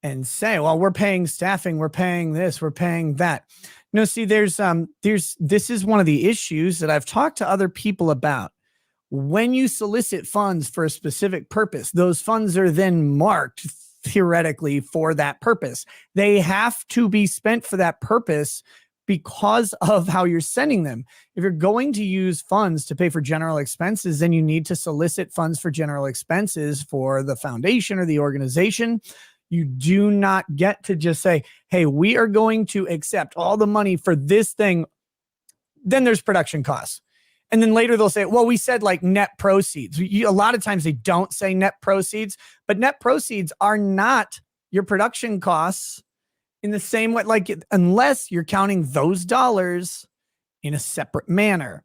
and say, well, we're paying staffing, we're paying this, we're paying that. No, see, this is one of the issues that I've talked to other people about. When you solicit funds for a specific purpose, those funds are then marked theoretically for that purpose. They have to be spent for that purpose because of how you're sending them. If you're going to use funds to pay for general expenses, then you need to solicit funds for general expenses for the foundation or the organization. You do not get to just say, hey, we are going to accept all the money for this thing. Then there's production costs. And then later they'll say, well, we said like net proceeds. A lot of times they don't say net proceeds, but net proceeds are not your production costs in the same way, like unless you're counting those dollars in a separate manner.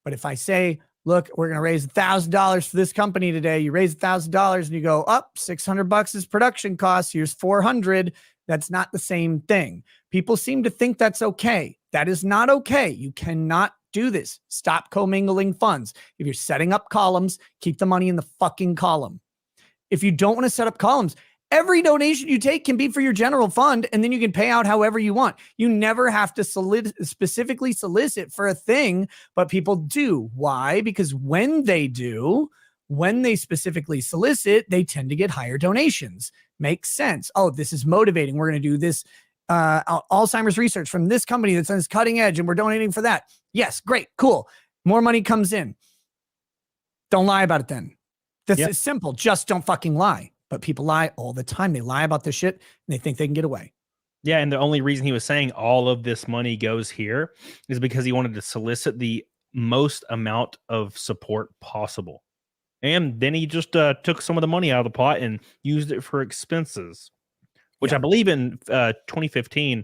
But if I say, look, we're going to raise $1,000 for this company today, you raise $1,000 and you go up $600 is production costs. Here's 400. That's not the same thing. People seem to think that's okay. That is not okay. You cannot do this. Stop commingling funds. If you're setting up columns, keep the money in the fucking column. If you don't want to set up columns, every donation you take can be for your general fund, and then you can pay out however you want. You never have to specifically solicit for a thing, but people do. Why? Because when they specifically solicit, they tend to get higher donations. Makes sense. Oh, this is motivating. We're going to do this Alzheimer's research from this company that's on this cutting edge, and we're donating for that. Yes, great, cool. More money comes in. Don't lie about it then. It's simple. Just don't fucking lie. But people lie all the time. They lie about this shit and they think they can get away. Yeah, and the only reason he was saying all of this money goes here is because he wanted to solicit the most amount of support possible. And then he just took some of the money out of the pot and used it for expenses, which I believe in 2015,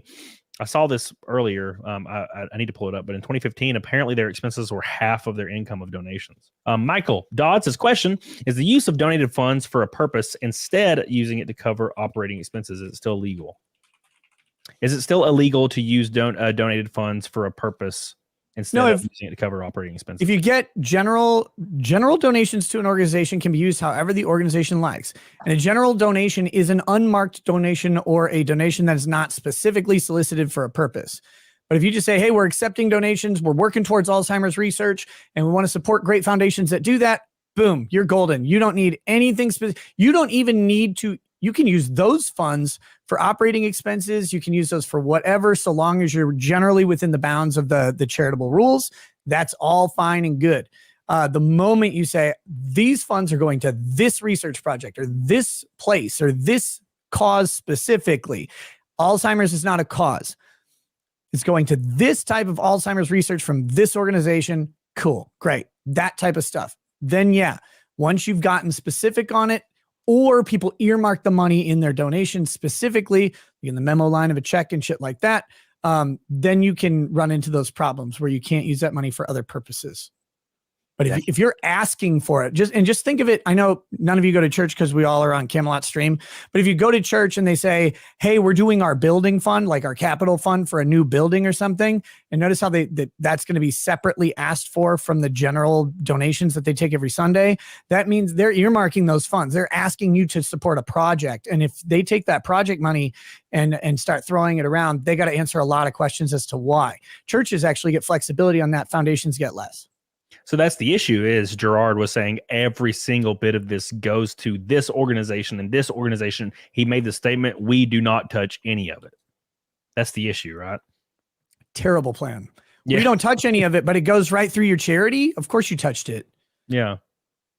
I saw this earlier. I need to pull it up, but in 2015, apparently their expenses were half of their income of donations. Michael Dodds' question is: the use of donated funds for a purpose instead using it to cover operating expenses, is it still legal? Is it still illegal to use donated funds for a purpose instead of using it to cover operating expenses? If you get general donations to an organization, can be used however the organization likes. And a general donation is an unmarked donation or a donation that is not specifically solicited for a purpose. But if you just say, hey, we're accepting donations, we're working towards Alzheimer's research, and we want to support great foundations that do that, boom, you're golden. You don't need anything specific. You don't even need to. You can use those funds for operating expenses. You can use those for whatever, so long as you're generally within the bounds of the charitable rules. That's all fine and good. The moment you say these funds are going to this research project or this place or this cause specifically, Alzheimer's is not a cause. It's going to this type of Alzheimer's research from this organization. Cool, great, that type of stuff. Then yeah, once you've gotten specific on it, or people earmark the money in their donation specifically in the memo line of a check and shit like that, then you can run into those problems where you can't use that money for other purposes. But if you're asking for it, just think of it. I know none of you go to church because we all are on Camelot stream. But if you go to church and they say, "Hey, we're doing our building fund, like our capital fund for a new building or something," and notice how that's going to be separately asked for from the general donations that they take every Sunday. That means they're earmarking those funds. They're asking you to support a project, and if they take that project money and start throwing it around, they got to answer a lot of questions as to why. Churches actually get flexibility on that. Foundations get less. So that's the issue. Is Jirard was saying every single bit of this goes to this organization and this organization. He made the statement, we do not touch any of it. That's the issue, right? Terrible plan. Yeah. We don't touch any of it, but it goes right through your charity. Of course you touched it. Yeah.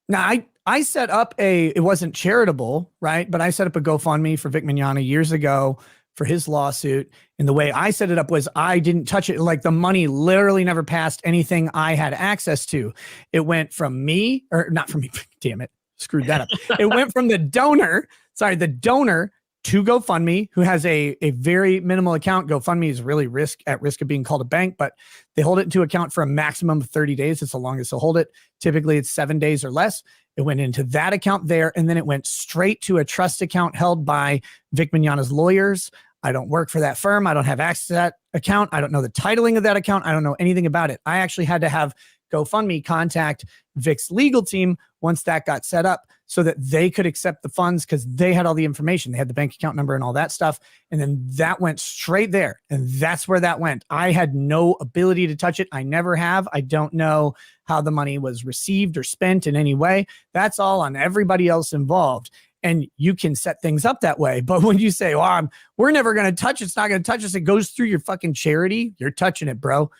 Now I set up it wasn't charitable, right? But I set up a GoFundMe for Vic Mignogna years ago for his lawsuit. And the way I set it up was I didn't touch it. Like the money literally never passed anything I had access to. It went from me, or not from me, damn it, screwed that up. It went from the donor to GoFundMe, who has a very minimal account. GoFundMe is really at risk of being called a bank, but they hold it into account for a maximum of 30 days. It's the longest they'll hold it. Typically it's 7 days or less. It went into that account there, and then it went straight to a trust account held by Vic Mignogna's lawyers. I don't work for that firm. I don't have access to that account. I don't know the titling of that account. I don't know anything about it. I actually had to have GoFundMe contact Vic's legal team once that got set up so that they could accept the funds because they had all the information. They had the bank account number and all that stuff. And then that went straight there. And that's where that went. I had no ability to touch it. I never have. I don't know how the money was received or spent in any way. That's all on everybody else involved. And you can set things up that way. But when you say, "Oh, we're never going to touch it. It's not going to touch us," it goes through your fucking charity. You're touching it, bro.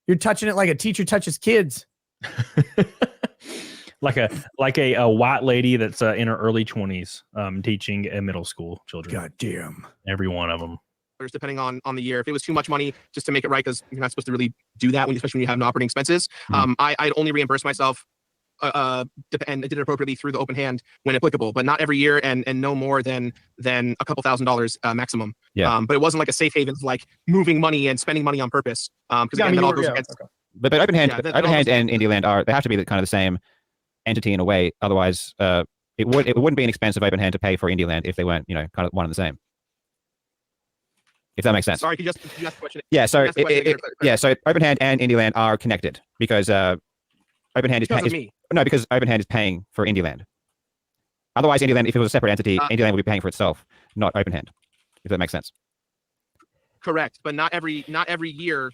You're touching it like a teacher touches kids. like a white lady that's in her early 20s teaching middle school children. God damn. Every one of them. Depending on the year. If it was too much money, just to make it right, because you're not supposed to really do that, especially when you have no operating expenses. I'd only reimburse myself and did it appropriately through the open hand when applicable, but not every year and no more than a couple $1,000s maximum. Yeah. But it wasn't like a safe haven, like moving money and spending money on purpose. Because that all goes against. Okay. But open hand and Indie Land they have to be kind of the same entity in a way. Otherwise, it wouldn't be an expensive open hand to pay for Indie Land if they weren't, kind of one and the same. If that makes sense. Sorry, could you ask the question? Yeah. So so open hand and Indie Land are connected because open hand because open hand is paying for Indie Land. Otherwise, Indie Land, if it was a separate entity, Indie Land would be paying for itself, not open hand. If that makes sense. Correct, but not every year.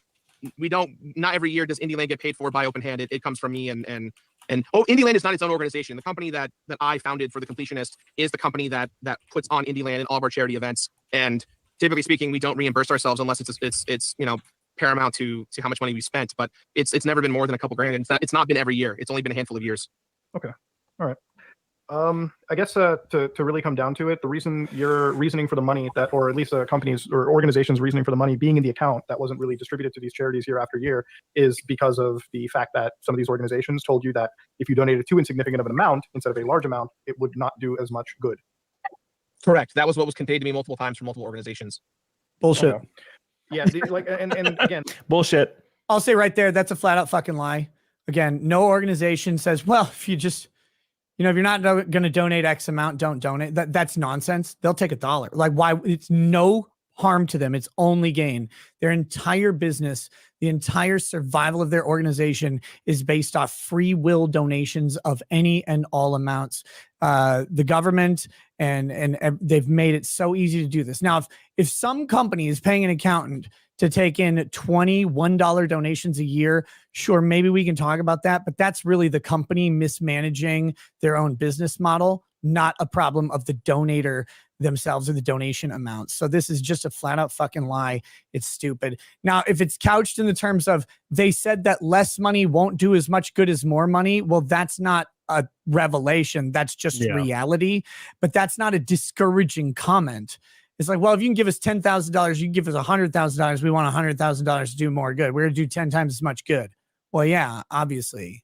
Not every year does Indie Land get paid for by open hand. It comes from me and Indie Land is not its own organization. The company that I founded for the Completionist is the company that puts on Indie Land and all of our charity events. And typically speaking, we don't reimburse ourselves unless it's paramount to how much money we spent. But it's never been more than a couple grand. And it's not been every year. It's only been a handful of years. Okay, all right. I guess to really come down to it, the reason your reasoning for the money or at least a company's or organization's reasoning for the money being in the account that wasn't really distributed to these charities year after year is because of the fact that some of these organizations told you that if you donated too insignificant of an amount instead of a large amount, it would not do as much good. Correct. That was what was conveyed to me multiple times from multiple organizations. Bullshit. Okay. Yeah, and again, bullshit. I'll say right there, that's a flat out fucking lie. Again, no organization says, well, if you just, if you're not going to donate X amount, don't donate. That's nonsense. They'll take $1. Like, why? It's no harm to them. It's only gain. Their entire business, the entire survival of their organization is based off free will donations of any and all amounts. The government and they've made it so easy to do this. Now, if some company is paying an accountant to take in $21 donations a year, sure, maybe we can talk about that, but that's really the company mismanaging their own business model, not a problem of the donator themselves or the donation amounts. So this is just a flat out fucking lie. It's stupid. Now, if it's couched in the terms of they said that less money won't do as much good as more money, well, that's not a revelation. That's just reality, but that's not a discouraging comment. It's like, well, if you can give us $10,000, you can give us $100,000. We want $100,000 to do more good. We're going to do 10 times as much good. Well, yeah, obviously.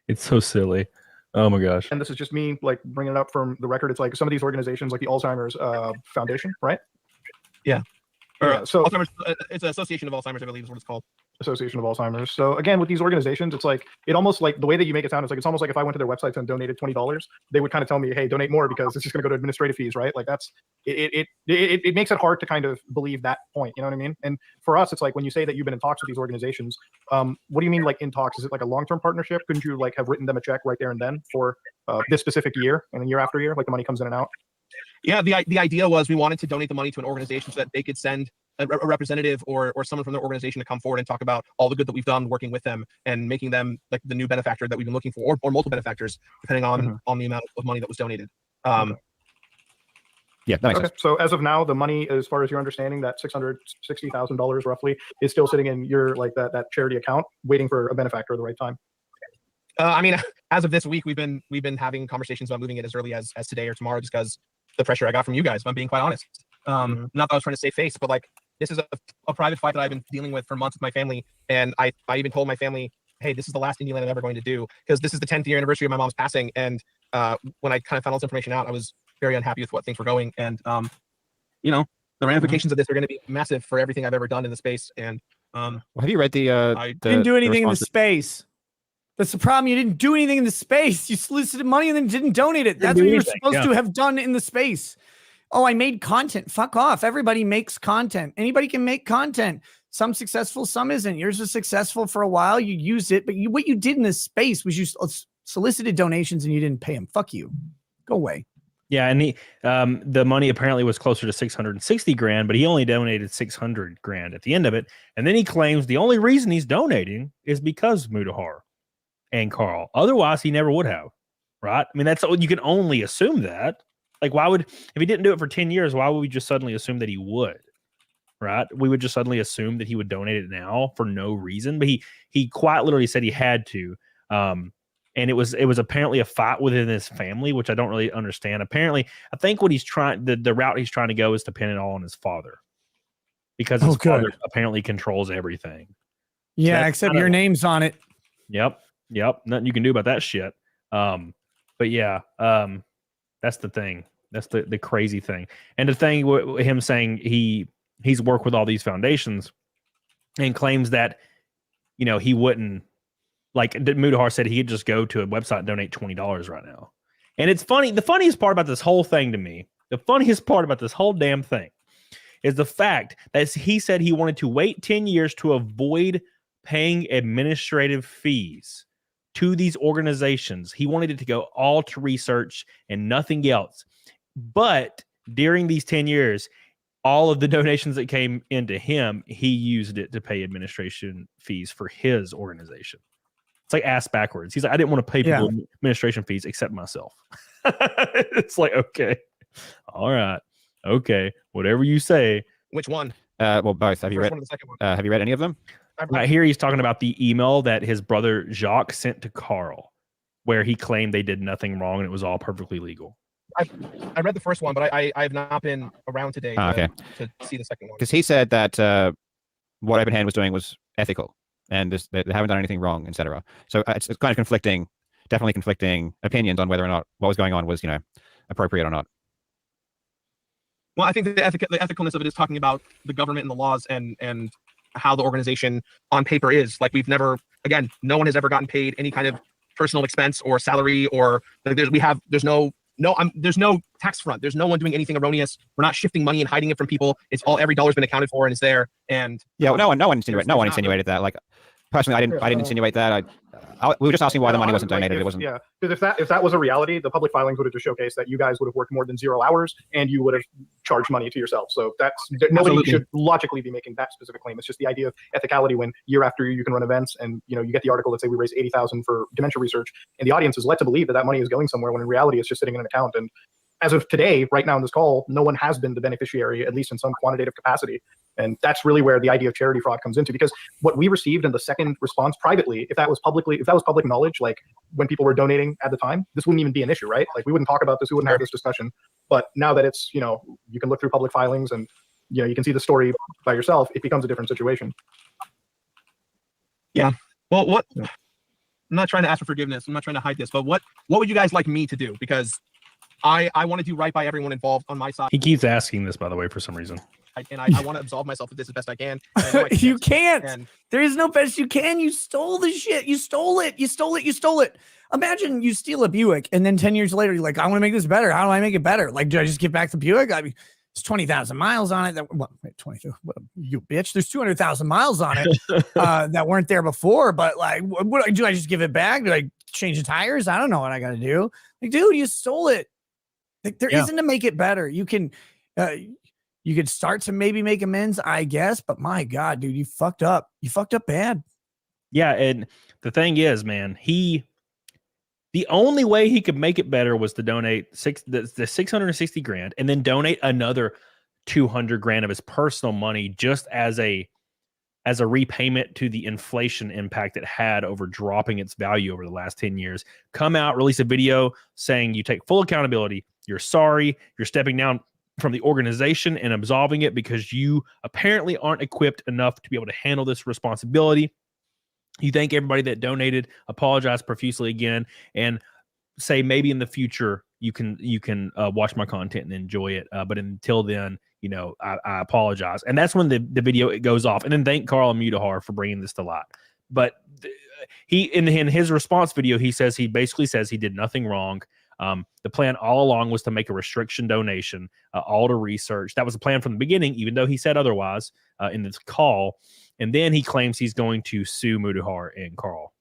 It's so silly. Oh my gosh. And this is just me like bringing it up from the record. It's like some of these organizations like the Alzheimer's Foundation, right? Yeah. So Alzheimer's, it's an association of Alzheimer's, I believe is what it's called. Association of Alzheimer's. So again, with these organizations, it's like, it almost like the way that you make it sound is like, it's almost like if I went to their website and donated $20, they would kind of tell me, hey, donate more because it's just going to go to administrative fees, right? Like that's, it makes it hard to kind of believe that point, you know what I mean? And for us, it's like, when you say that you've been in talks with these organizations, what do you mean like in talks? Is it like a long-term partnership? Couldn't you like have written them a check right there and then for this specific year and then year after year, like the money comes in and out? Yeah, the idea was we wanted to donate the money to an organization so that they could send a representative or someone from their organization to come forward and talk about all the good that we've done working with them and making them like the new benefactor that we've been looking for, or multiple benefactors, depending on the amount of money that was donated. Yeah, that makes sense. So as of now, the money, as far as your understanding, that $660,000 roughly is still sitting in your like that charity account, waiting for a benefactor at the right time. I mean, as of this week, we've been having conversations about moving it as early as today or tomorrow, just because the pressure I got from you guys, if I'm being quite honest. Not that I was trying to save face, but like, this is a private fight that I've been dealing with for months with my family. And I even told my family, hey, this is the last Indie Land I'm ever going to do, because this is the 10th year anniversary of my mom's passing. And when I kind of found all this information out, I was very unhappy with what things were going. And, you know, the ramifications of this are going to be massive for everything I've ever done in the space. And well, have you read I didn't do anything in the space. That's the problem. You didn't do anything in the space. You solicited money and then didn't donate it. That's what you're supposed to have done in the space. Oh, I made content. Fuck off. Everybody makes content. Anybody can make content. Some successful, some isn't. Yours was successful for a while. You used it, but what you did in this space was you solicited donations and you didn't pay them. Fuck you. Go away. Yeah, and the money apparently was closer to 660 grand, but he only donated 600 grand at the end of it. And then he claims the only reason he's donating is because Mudahar and Carl. Otherwise, he never would have. Right? I mean, you can only assume that. Like, why would, if he didn't do it for 10 years, why would we just suddenly assume that he would? Right? We would just suddenly assume that he would donate it now for no reason. But he quite literally said he had to. And it was apparently a fight within his family, which I don't really understand. Apparently, I think what he's trying, the route he's trying to go is to pin it all on his father, because his father apparently controls everything. Yeah, so except your name's on it. Yep. Nothing you can do about that shit. But yeah, that's the thing. That's the crazy thing. And the thing with him saying he's worked with all these foundations and claims that, you know, he wouldn't, like Mudahar said, he could just go to a website and donate $20 right now. And it's funny. The funniest part about this whole thing to me, the funniest part about this whole damn thing is the fact that he said he wanted to wait 10 years to avoid paying administrative fees to these organizations. He wanted it to go all to research and nothing else. But during these 10 years, all of the donations that came into him, he used it to pay administration fees for his organization. It's like ass backwards. He's like, I didn't want to pay people administration fees except myself. It's like, okay, all right, okay, whatever you say. Which one? Well, both. Have you read? Have you read any of them? Right here, he's talking about the email that his brother Jacques sent to Carl, where he claimed they did nothing wrong and it was all perfectly legal. I read the first one, but I have not been around today to see the second one. Because he said that what Open Hand was doing was ethical, and they haven't done anything wrong, etc. So it's kind of definitely conflicting opinions on whether or not what was going on was, you know, appropriate or not. Well, I think the ethicalness of it is talking about the government and the laws and how the organization on paper is. Like, we've never, again, no one has ever gotten paid any kind of personal expense or salary, or like there's no tax front. There's no one doing anything erroneous. We're not shifting money and hiding it from people. It's all, every dollar's been accounted for and is there. And yeah, well, no one insinuated that. Like, personally, I didn't insinuate that. We were just asking why the money wasn't donated. It wasn't. Yeah, because if that was a reality, the public filings would have just showcased that you guys would have worked more than 0 hours and you would have charged money to yourself. So nobody should logically be making that specific claim. It's just the idea of ethicality when year after year you can run events and, you know, you get the article that say we raised $80,000 for dementia research, and the audience is led to believe that money is going somewhere when in reality it's just sitting in an account. And as of today, right now in this call, no one has been the beneficiary, at least in some quantitative capacity. And that's really where the idea of charity fraud comes into, because what we received in the second response privately, if that was public knowledge, like when people were donating at the time, this wouldn't even be an issue, right? Like, we wouldn't talk about this, we wouldn't have this discussion. But now that it's, you know, you can look through public filings and, you know, you can see the story by yourself, it becomes a different situation. Yeah. Well, I'm not trying to ask for forgiveness. I'm not trying to hide this, but what would you guys like me to do? Because I want to do right by everyone involved on my side. He keeps asking this, by the way, for some reason. I want to absolve myself of this as best I can. You can't. There is no best you can. You stole the shit. You stole it. You stole it. You stole it. Imagine you steal a Buick and then 10 years later, you're like, I want to make this better. How do I make it better? Like, do I just give back the Buick? I mean, it's 20,000 miles on it. That, what, wait, 20, what, you bitch. There's 200,000 miles on it that weren't there before. But like, what do I just give it back? Do I change the tires? I don't know what I got to do. Like, dude, you stole it. Like, there isn't to make it better. You can start to maybe make amends, I guess. But my God, dude, you fucked up. You fucked up bad. Yeah, and the thing is, man, the only way he could make it better was to donate the 660 grand and then donate another 200 grand of his personal money just as a repayment to the inflation impact it had over dropping its value over the last 10 years. Come out, release a video saying you take full accountability. You're sorry. You're stepping down from the organization and absolving it because you apparently aren't equipped enough to be able to handle this responsibility. You thank everybody that donated, apologize profusely again, and say maybe in the future you can watch my content and enjoy it. But until then, I apologize. And that's when the video it goes off. And then thank Carl and Mutahar for bringing this to light. But he in his response video, he basically says he did nothing wrong. The plan all along was to make a restriction donation, all to research. That was the plan from the beginning, even though he said otherwise in this call. And then he claims he's going to sue Mutahar and Carl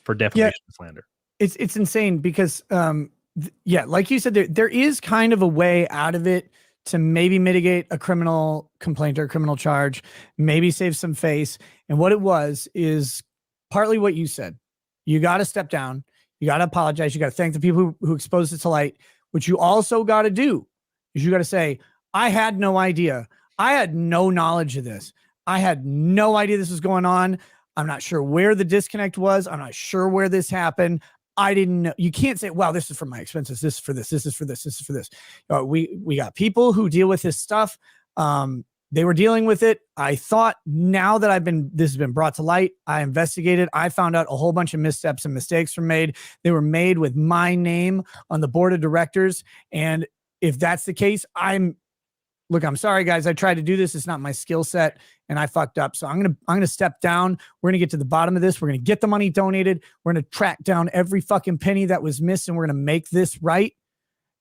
for defamation and slander. It's insane because, like you said, there is kind of a way out of it to maybe mitigate a criminal complaint or a criminal charge, maybe save some face. And what it was is partly what you said. You got to step down. You got to apologize. You got to thank the people who exposed it to light. What you also got to do is you got to say, I had no idea. I had no knowledge of this. I had no idea this was going on. I'm not sure where the disconnect was. I'm not sure where this happened. I didn't know. You can't say, well, this is for my expenses. This is for this. This is for this. This is for this. We got people who deal with this stuff. They were dealing with it. I thought now that this has been brought to light, I investigated. I found out a whole bunch of missteps and mistakes were made. They were made with my name on the board of directors. And if that's the case, I'm sorry, guys. I tried to do this. It's not my skill set and I fucked up. So I'm going to step down. We're going to get to the bottom of this. We're going to get the money donated. We're going to track down every fucking penny that was missed and we're going to make this right.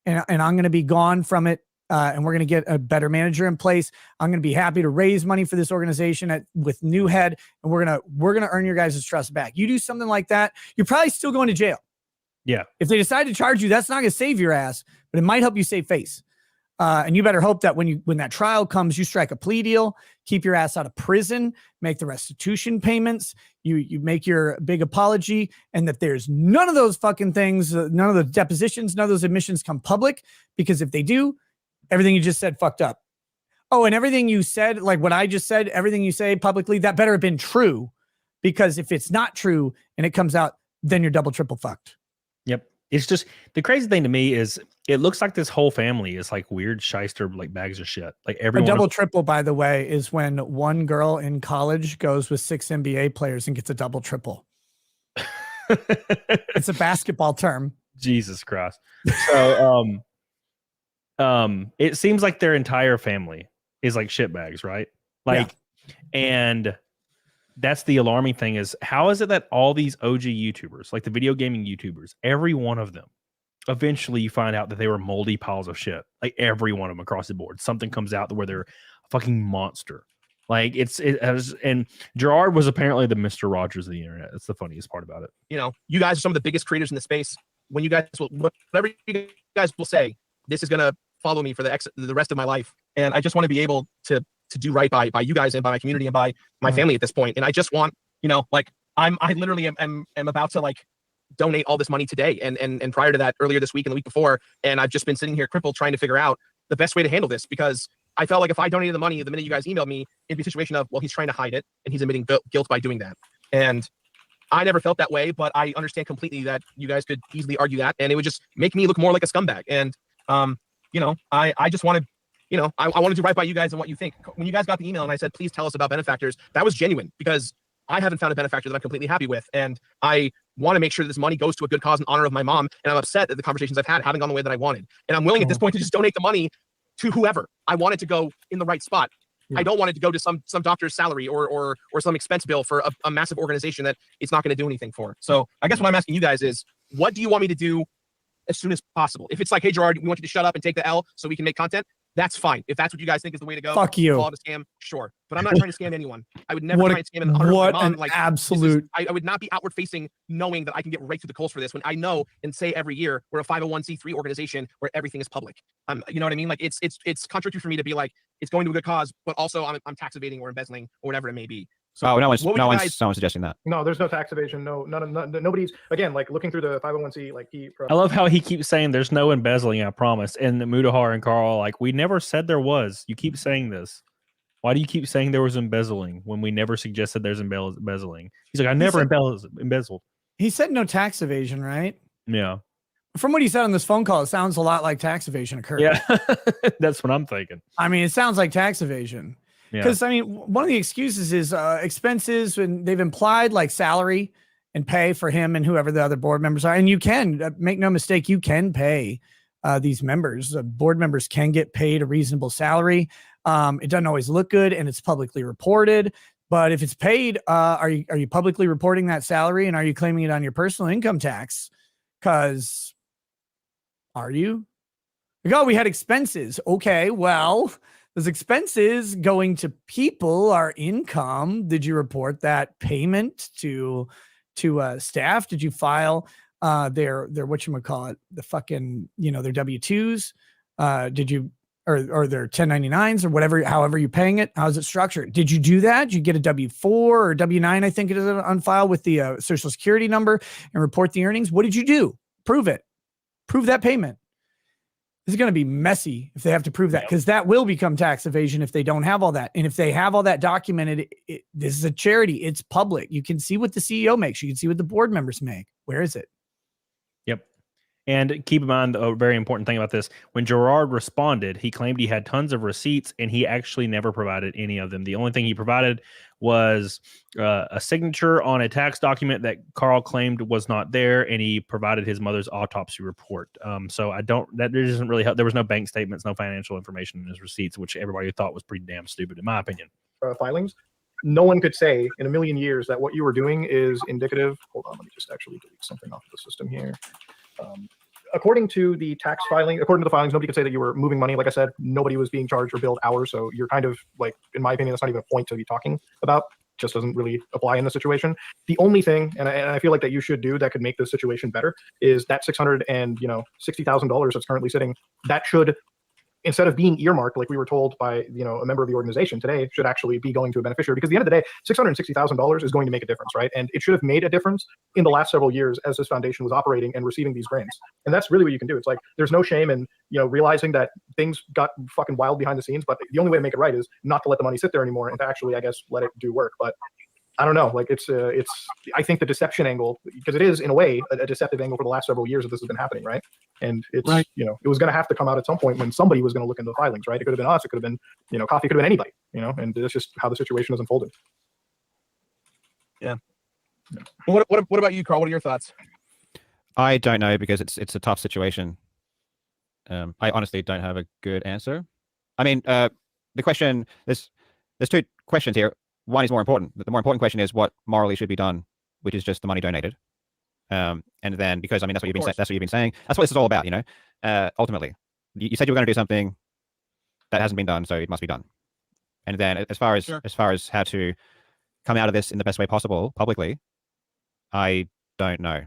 And I'm going to be gone from it. And we're going to get a better manager in place. I'm going to be happy to raise money for this organization with new head. And we're going to earn your guys' trust back. You do something like that, you're probably still going to jail. Yeah. If they decide to charge you, that's not going to save your ass, but it might help you save face. And you better hope that when that trial comes, you strike a plea deal, keep your ass out of prison, make the restitution payments, you make your big apology, and that there's none of those fucking things, none of the depositions, none of those admissions come public, because if they do, everything you just said fucked up. Oh, and everything you said, like what I just said, everything you say publicly, that better have been true, because if it's not true and it comes out, then you're double, triple fucked. Yep. It's just the crazy thing to me is it looks like this whole family is like weird shyster, like bags of shit. Like everyone. A double triple, by the way, is when one girl in college goes with 6 NBA players and gets a double triple. It's a basketball term. Jesus Christ. So, it seems like their entire family is like shitbags, right? Like, and that's the alarming thing is how is it that all these OG YouTubers, like the video gaming YouTubers, every one of them, eventually you find out that they were moldy piles of shit. Like every one of them across the board. Something comes out where they're a fucking monster. Like and Jirard was apparently the Mr. Rogers of the internet. That's the funniest part about it. You guys are some of the biggest creators in the space. When you guys whatever you guys will say, this is going to follow me for the rest of my life. And I just want to be able to do right by you guys and by my community and by my family at this point. And I just want, I literally am about to donate all this money today. And prior to that, earlier this week and the week before, and I've just been sitting here crippled trying to figure out the best way to handle this, because I felt like if I donated the money the minute you guys emailed me, it'd be a situation of, well, he's trying to hide it and he's admitting guilt by doing that. And I never felt that way, but I understand completely that you guys could easily argue that, and it would just make me look more like a scumbag. And, I just want to, I want to do right by you guys and what you think. When you guys got the email and I said, please tell us about benefactors, that was genuine, because I haven't found a benefactor that I'm completely happy with. And I want to make sure that this money goes to a good cause in honor of my mom. And I'm upset that the conversations I've had haven't gone the way that I wanted. And I'm willing at this point to just donate the money to whoever. I want it to go in the right spot. I don't want it to go to some doctor's salary or some expense bill for a massive organization that it's not going to do anything for. So I guess what I'm asking you guys is, what do you want me to do as soon as possible? If it's like, hey, Jirard, we want you to shut up and take the L so we can make content, that's fine. If that's what you guys think is the way to go, fuck you. Call it a scam, sure. But I'm not trying to scam anyone. I would never try and scam an what mom. an absolute. I would not be outward facing knowing that I can get right through the coals for this when I know and say every year we're a 501c3 organization where everything is public. You know what I mean? Like it's contradictory for me to be like, it's going to a good cause, but also I'm tax evading or embezzling or whatever it may be. So no one's suggesting that. No, there's no tax evasion. Nobody's, again, like looking through the 501c, like I love how he keeps saying there's no embezzling, I promise. And the Mudahar and Carl, like, we never said there was. You keep saying this. Why do you keep saying there was embezzling when we never suggested there's embezzling? He's like, I never embezzled. He said no tax evasion, right? Yeah. From what he said on this phone call, it sounds a lot like tax evasion occurred. Yeah, that's what I'm thinking. I mean, it sounds like tax evasion. Because, I mean, one of the excuses is expenses, and they've implied like salary and pay for him and whoever the other board members are. And you can, make no mistake, you can pay these members. Board members can get paid a reasonable salary. It doesn't always look good, and it's publicly reported. But if it's paid, are you publicly reporting that salary, and are you claiming it on your personal income tax? Because are you? Like, oh, we had expenses. Okay, well, those expenses going to people are income. Did you report that payment to staff? Did you file their whatchamacallit, the fucking, their W-2s? Did you or their 1099s or whatever, however you're paying it? How's it structured? Did you do that? Did you get a W-4 or W-9, I think it is, on file with the Social Security number and report the earnings? What did you do? Prove it. Prove that payment. This is going to be messy if they have to prove that, because that will become tax evasion if they don't have all that. And if they have all that documented, this is a charity. It's public. You can see what the CEO makes. You can see what the board members make. Where is it? Yep. And keep in mind a very important thing about this. When Jirard responded, he claimed he had tons of receipts, and he actually never provided any of them. The only thing he provided was a signature on a tax document that Carl claimed was not there, and he provided his mother's autopsy report. So that doesn't really help. There was no bank statements, no financial information in his receipts, which everybody thought was pretty damn stupid, in my opinion. Filings. No one could say in a million years that what you were doing is indicative. Hold on, let me just actually delete something off of the system here. According to the tax filing, according to the filings, nobody could say that you were moving money. Like I said, nobody was being charged or billed hours. So you're kind of like, in my opinion, that's not even a point to be talking about. Just doesn't really apply in the situation. The only thing, and I feel like that you should do that could make this situation better, is that $660,000 that's currently sitting, that should, instead of being earmarked, like we were told by a member of the organization today, should actually be going to a beneficiary. Because at the end of the day, $660,000 is going to make a difference, right? And it should have made a difference in the last several years as this foundation was operating and receiving these grants. And that's really what you can do. It's like, there's no shame in realizing that things got fucking wild behind the scenes, but the only way to make it right is not to let the money sit there anymore and to actually, I guess, let it do work. But I don't know. Like it's I think the deception angle, because it is in a way a deceptive angle for the last several years that this has been happening, right? And it's right. It was going to have to come out at some point when somebody was going to look into the filings, right? It could have been us, it could have been Coffee, it could have been anybody, and that's just how the situation has unfolded. Yeah. What about you, Carl? What are your thoughts? I don't know, because it's a tough situation. I honestly don't have a good answer. I mean, the question, there's two questions here. One is more important. The more important question is what morally should be done, which is just the money donated. And then, because that's what you've been saying. That's what this is all about, ultimately. You said you were going to do something that hasn't been done, so it must be done. And then as far as how to come out of this in the best way possible publicly, I don't know.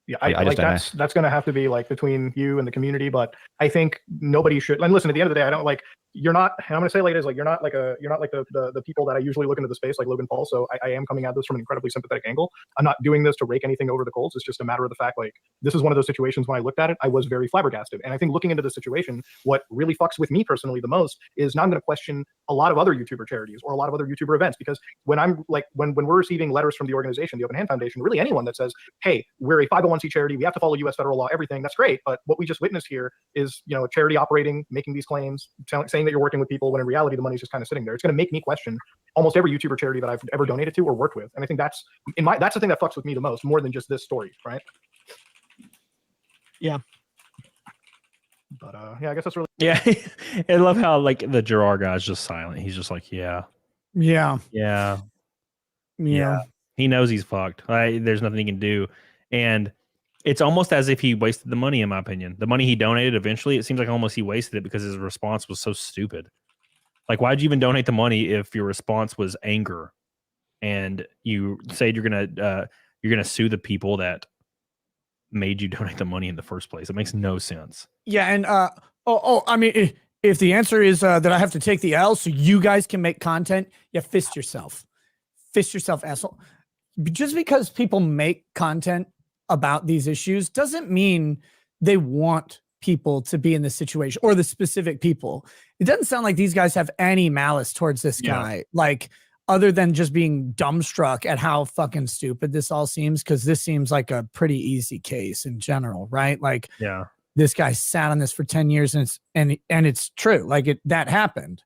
Yeah, that's going to have to be like between you and the community, but I think nobody should. And listen, at the end of the day, I don't like. You're not. And I'm going to say like it is. Like you're not like the people that I usually look into the space like Logan Paul. So I am coming at this from an incredibly sympathetic angle. I'm not doing this to rake anything over the coals. It's just a matter of the fact like this is one of those situations when I looked at it, I was very flabbergasted. And I think looking into the situation, what really fucks with me personally the most is now I'm going to question a lot of other YouTuber charities or a lot of other YouTuber events, because when I'm like when we're receiving letters from the organization, the Open Hand Foundation, really anyone that says, hey, we're a 501c charity, we have to follow U.S. federal law, everything, that's great. But what we just witnessed here is a charity operating, making these claims, saying that you're working with people, when in reality the money's just kind of sitting there. It's going to make me question almost every YouTuber charity that I've ever donated to or worked with. And I think that's the thing that fucks with me the most, more than just this story, right? Yeah. But yeah, I guess that's really Yeah. I love how like the Jirard guy's just silent. He's just like, yeah. He knows he's fucked. There's nothing he can do. And it's almost as if he wasted the money, in my opinion. The money he donated eventually, it seems like almost he wasted it because his response was so stupid. Like, why'd you even donate the money if your response was anger and you said you're gonna sue the people that made you donate the money in the first place? It makes no sense. Yeah, and I mean, if the answer is that I have to take the L so you guys can make content, yeah, fist yourself, asshole. Just because people make content about these issues doesn't mean they want people to be in this situation or the specific people. It doesn't sound like these guys have any malice towards this guy, like other than just being dumbstruck at how fucking stupid this all seems. Cause this seems like a pretty easy case in general, right? Like, this guy sat on this for 10 years and it's true. Like that happened.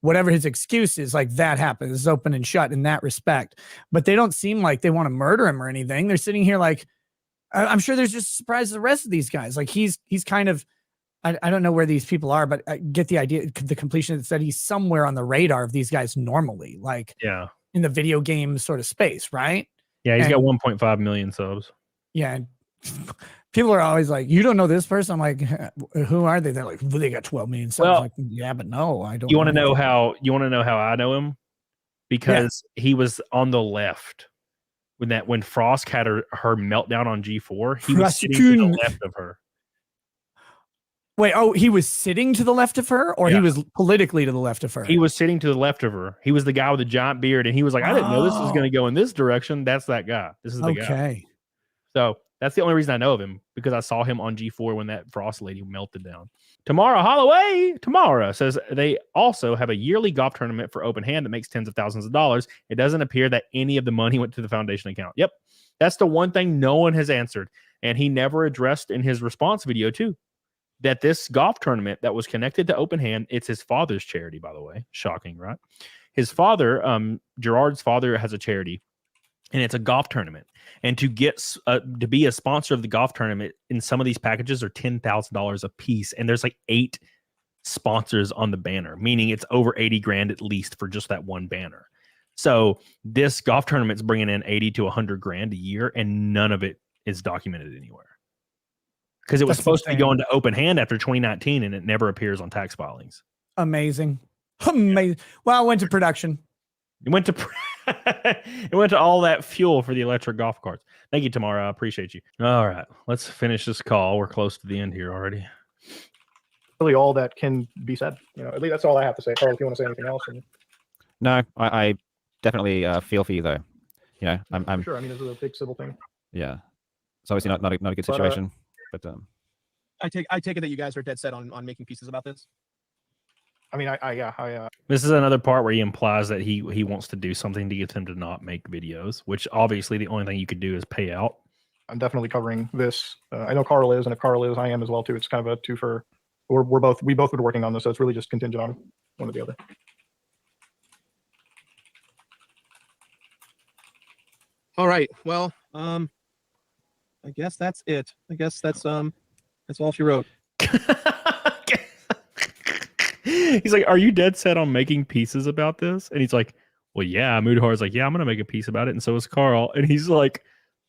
Whatever his excuse is, like that happened. It's open and shut in that respect. But they don't seem like they want to murder him or anything. They're sitting here like, I'm sure there's just surprise the rest of these guys. Like he's kind of, I don't know where these people are, but I get the idea. The Completionist said he's somewhere on the radar of these guys normally, like in the video game sort of space, right? Yeah, he's got 1.5 million subs. Yeah, and people are always like, "You don't know this person." I'm like, "Who are they?" They're like, "They got 12 million subs." Well, like, yeah, but no, I don't. You want to know how? You want to know how I know him? Because he was on the left when Frost had her meltdown on G4. He was sitting to the left of her. Wait, he was sitting to the left of her, or he was politically to the left of her? He was sitting to the left of her. He was the guy with the giant beard, and he was like, I didn't know this was going to go in this direction. That's that guy. This is the guy. Okay. So that's the only reason I know of him, because I saw him on G4 when that Frost lady melted down. Tamara says they also have a yearly golf tournament for open hand that makes tens of thousands of dollars. It doesn't appear that any of the money went to the foundation account. Yep. That's the one thing no one has answered. And he never addressed in his response video too, that this golf tournament that was connected to open hand, it's his father's charity, by the way. Shocking, right? His father, Jirard's father, has a charity, and it's a golf tournament. And to get to be a sponsor of the golf tournament in some of these packages are $10,000 a piece, and there's like 8 sponsors on the banner, meaning it's over 80 grand at least for just that one banner. So this golf tournament's bringing in 80 to 100 grand a year, and none of it is documented anywhere. Because it was supposed to be going to open hand after 2019, and it never appears on tax filings. Amazing. Well, it went to production. It went to all that fuel for the electric golf carts. Thank you, Tamara. I appreciate you. All right, let's finish this call. We're close to the end here already. Really all that can be said. At least that's all I have to say. Carl, if you want to say anything else. No, I definitely feel for you though. I'm sure. I mean, this is a big civil thing. Yeah, it's obviously not a good situation. But I take it that you guys are dead set on making pieces about this. I mean, this is another part where he implies that he wants to do something to get them to not make videos, which obviously the only thing you could do is pay out. I'm definitely covering this. I know Carl is, and if Carl is, I am as well too. It's kind of a two for. We both been working on this, so it's really just contingent on one or the other. All right. Well, I guess that's it. I guess that's all she wrote. He's like, are you dead set on making pieces about this? And he's like, well, yeah. Mudhar's like, yeah, I'm gonna make a piece about it, and so is Carl. And he's like,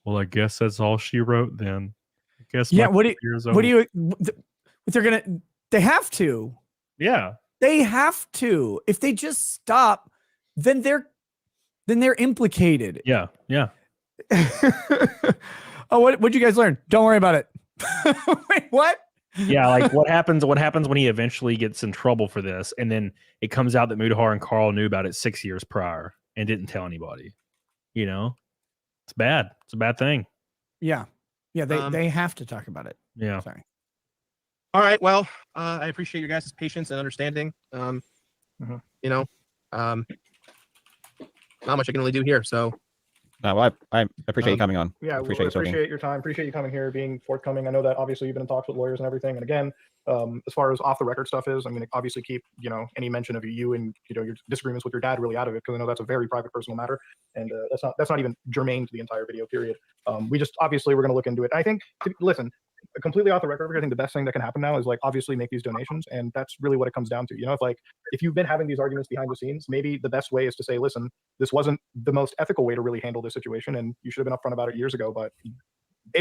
well, I guess that's all she wrote then. I guess yeah. They have to. Yeah. They have to. If they just stop, then they're implicated. Yeah. Yeah. Oh, what'd you guys learn? Don't worry about it. Wait, what? Yeah, like what happens when he eventually gets in trouble for this, and then it comes out that Mudhar and Carl knew about it 6 years prior and didn't tell anybody. It's bad. It's a bad thing. Yeah. Yeah, they have to talk about it. Yeah. Sorry. All right. Well, I appreciate your guys' patience and understanding. Not much I can really do here. So. No, I appreciate you coming on. Yeah, appreciate your time. Appreciate you coming here, being forthcoming. I know that obviously you've been in talks with lawyers and everything. And again, as far as off the record stuff is, I'm going to obviously keep any mention of you and your disagreements with your dad really out of it, because I know that's a very private personal matter, and that's not even germane to the entire video period. We just obviously we're going to look into it. I think listen, completely off the record, I think the best thing that can happen now is like obviously make these donations, and that's really what it comes down to. You know, if you've been having these arguments behind the scenes, maybe the best way is to say, listen, this wasn't the most ethical way to really handle this situation, and you should have been upfront about it years ago. But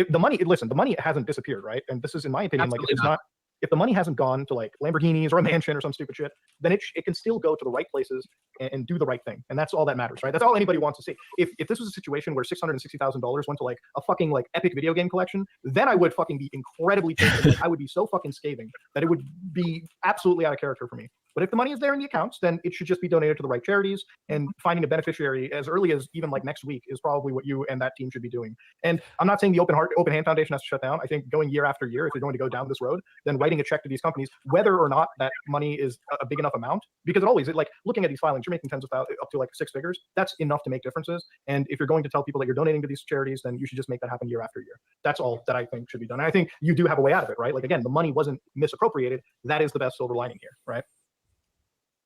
the money hasn't disappeared, right? And this is, in my opinion, Absolutely like if it's not. If the money hasn't gone to like Lamborghinis or a mansion or some stupid shit, then it can still go to the right places and do the right thing. And that's all that matters, right? That's all anybody wants to see. If this was a situation where $660,000 went to like a fucking like epic video game collection, then I would fucking be incredibly pissed. Like, I would be so fucking scathing that it would be absolutely out of character for me. But if the money is there in the accounts, then it should just be donated to the right charities, and finding a beneficiary as early as even like next week is probably what you and that team should be doing. And I'm not saying the Open Hand Foundation has to shut down. I think going year after year, if you're going to go down this road, then writing a check to these companies, whether or not that money is a big enough amount, because like looking at these filings, you're making tens of thousands up to like 6 figures. That's enough to make differences. And if you're going to tell people that you're donating to these charities, then you should just make that happen year after year. That's all that I think should be done. And I think you do have a way out of it, right? Like, again, the money wasn't misappropriated. That is the best silver lining here, right?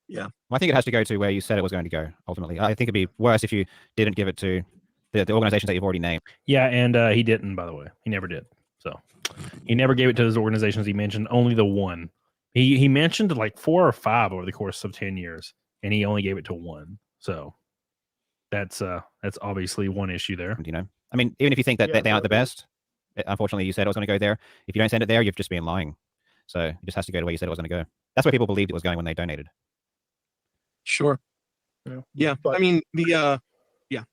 Yeah. Well, I think it has to go to where you said it was going to go, ultimately. I think it'd be worse if you didn't give it to the organizations that you've already named. Yeah, and he didn't, by the way. He never did. So he never gave it to those organizations he mentioned, only the one. He mentioned like 4 or 5 over the course of 10 years, and he only gave it to one. So that's obviously one issue there. You know, I mean, even if you think that they aren't the best, unfortunately, you said it was going to go there. If you don't send it there, you've just been lying. So it just has to go to where you said it was going to go. That's where people believed it was going when they donated. Sure. Yeah. But, I mean, yeah.